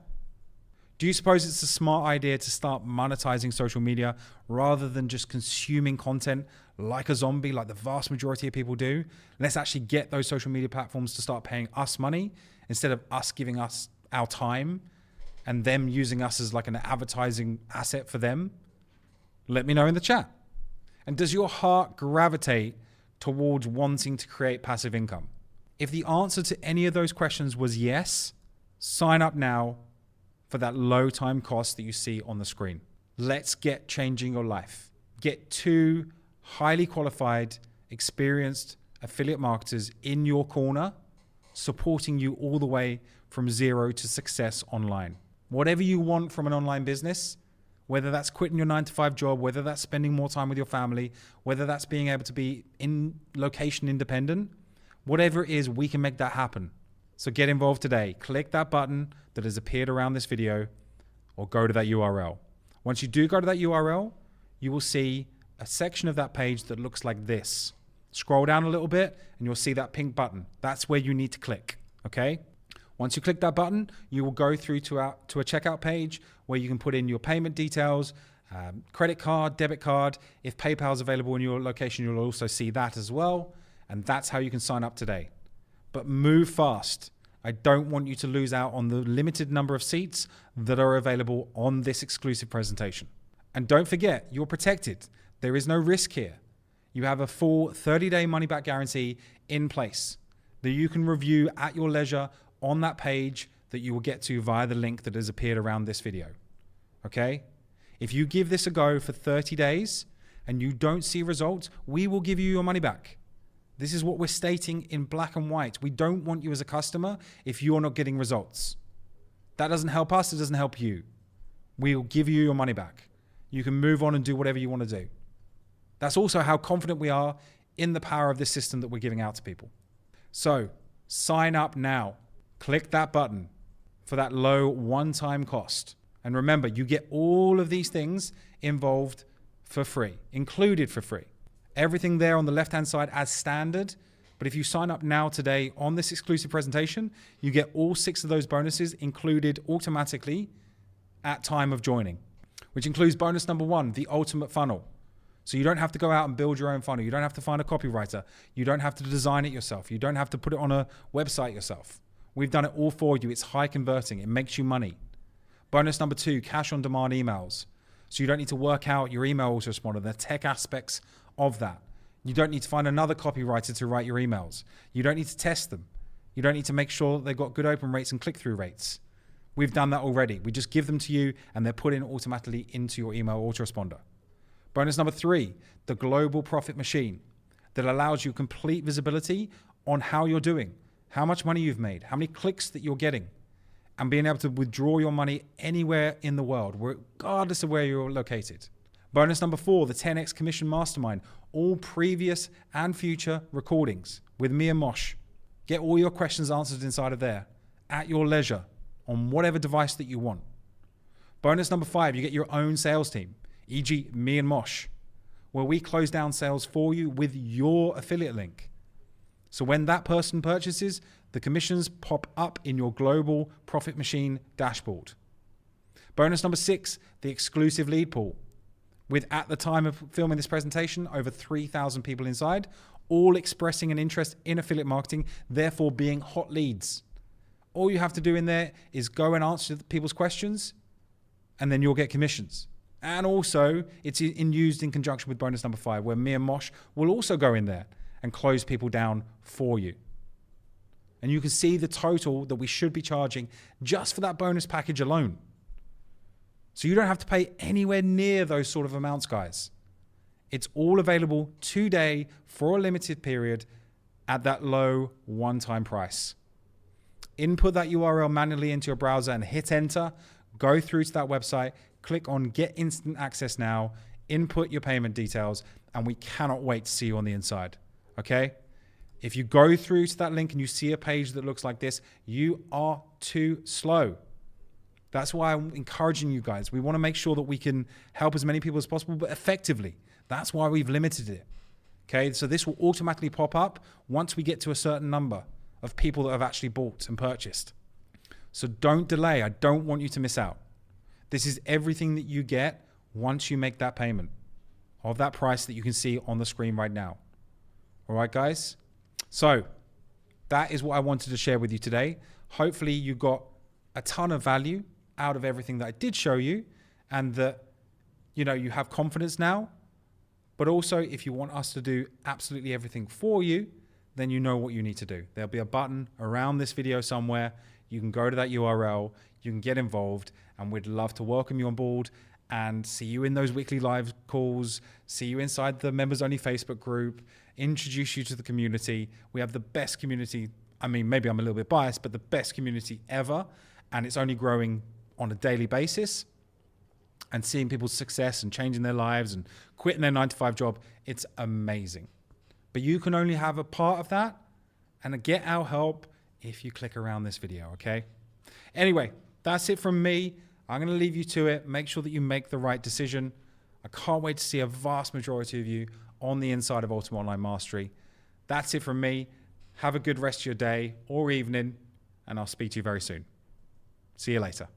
Do you suppose it's a smart idea to start monetizing social media rather than just consuming content like a zombie, like the vast majority of people do? Let's actually get those social media platforms to start paying us money instead of us giving us our time and them using us as like an advertising asset for them? Let me know in the chat. And does your heart gravitate towards wanting to create passive income? If the answer to any of those questions was yes, sign up now for that low time cost that you see on the screen. Let's get changing your life. Get 2 highly qualified, experienced affiliate marketers in your corner, supporting you all the way from zero to success online. Whatever you want from an online business, whether that's quitting your 9-to-5 job, whether that's spending more time with your family, whether that's being able to be in location independent, whatever it is, we can make that happen. So get involved today. Click that button that has appeared around this video or go to that URL. Once you do go to that URL, you will see a section of that page that looks like this. Scroll down a little bit and you'll see that pink button. That's where you need to click, okay? Once you click that button, you will go through to a checkout page where you can put in your payment details, credit card, debit card. If PayPal is available in your location, you'll also see that as well. And that's how you can sign up today. But move fast. I don't want you to lose out on the limited number of seats that are available on this exclusive presentation. And don't forget, you're protected. There is no risk here. You have a full 30-day money-back guarantee in place that you can review at your leisure on that page that you will get to via the link that has appeared around this video. Okay? If you give this a go for 30 days and you don't see results, we will give you your money back. This is what we're stating in black and white. We don't want you as a customer if you're not getting results. That doesn't help us. It doesn't help you. We'll give you your money back. You can move on and do whatever you want to do. That's also how confident we are in the power of this system that we're giving out to people. So sign up now. Click that button for that low one-time cost. And remember, you get all of these things involved for free, included for free. Everything there on the left-hand side as standard. But if you sign up now today on this exclusive presentation, you get all 6 of those bonuses included automatically at time of joining, which includes bonus number 1, the ultimate funnel. So you don't have to go out and build your own funnel. You don't have to find a copywriter. You don't have to design it yourself. You don't have to put it on a website yourself. We've done it all for you. It's high converting. It makes you money. Bonus number 2, cash on demand emails. So you don't need to work out your email autoresponder, the tech aspects of that. You don't need to find another copywriter to write your emails. You don't need to test them. You don't need to make sure that they've got good open rates and click-through rates. We've done that already. We just give them to you and they're put in automatically into your email autoresponder. Bonus number 3, the global profit machine that allows you complete visibility on how you're doing, how much money you've made, how many clicks that you're getting, and being able to withdraw your money anywhere in the world, regardless of where you're located. Bonus number 4, the 10x Commission Mastermind, all previous and future recordings with me and Mosh. Get all your questions answered inside of there at your leisure on whatever device that you want. Bonus number 5, you get your own sales team, e.g. me and Mosh, where we close down sales for you with your affiliate link. So when that person purchases, the commissions pop up in your global profit machine dashboard. Bonus number 6, the exclusive lead pool, with, at the time of filming this presentation, over 3,000 people inside, all expressing an interest in affiliate marketing, therefore being hot leads. All you have to do in there is go and answer people's questions, and then you'll get commissions. And also, it's used in conjunction with bonus number 5, where me and Mosh will also go in there and close people down for you. And you can see the total that we should be charging just for that bonus package alone. So you don't have to pay anywhere near those sort of amounts, guys. It's all available today for a limited period at that low one-time price. Input that URL manually into your browser and hit enter. Go through to that website, click on Get Instant Access Now, input your payment details, and we cannot wait to see you on the inside, okay? If you go through to that link and you see a page that looks like this, you are too slow. That's why I'm encouraging you guys. We want to make sure that we can help as many people as possible, but effectively. That's why we've limited it, okay? So this will automatically pop up once we get to a certain number of people that have actually bought and purchased. So don't delay. I don't want you to miss out. This is everything that you get once you make that payment of that price that you can see on the screen right now. All right, guys? So that is what I wanted to share with you today. Hopefully you got a ton of value out of everything that I did show you, and that, you know, you have confidence now. But also, if you want us to do absolutely everything for you, then you know what you need to do. There'll be a button around this video somewhere. You can go to that URL, you can get involved, and we'd love to welcome you on board and see you in those weekly live calls, see you inside the members only Facebook group, introduce you to the community. We have the best community. I mean, maybe I'm a little bit biased, but the best community ever. And it's only growing on a daily basis. And seeing people's success and changing their lives and quitting their 9-to-5 job, it's amazing. But you can only have a part of that and get our help if you click around this video, okay? Anyway, that's it from me. I'm going to leave you to it. Make sure that you make the right decision. I can't wait to see a vast majority of you on the inside of Ultimate Online Mastery. That's it from me. Have a good rest of your day or evening, and I'll speak to you very soon. See you later.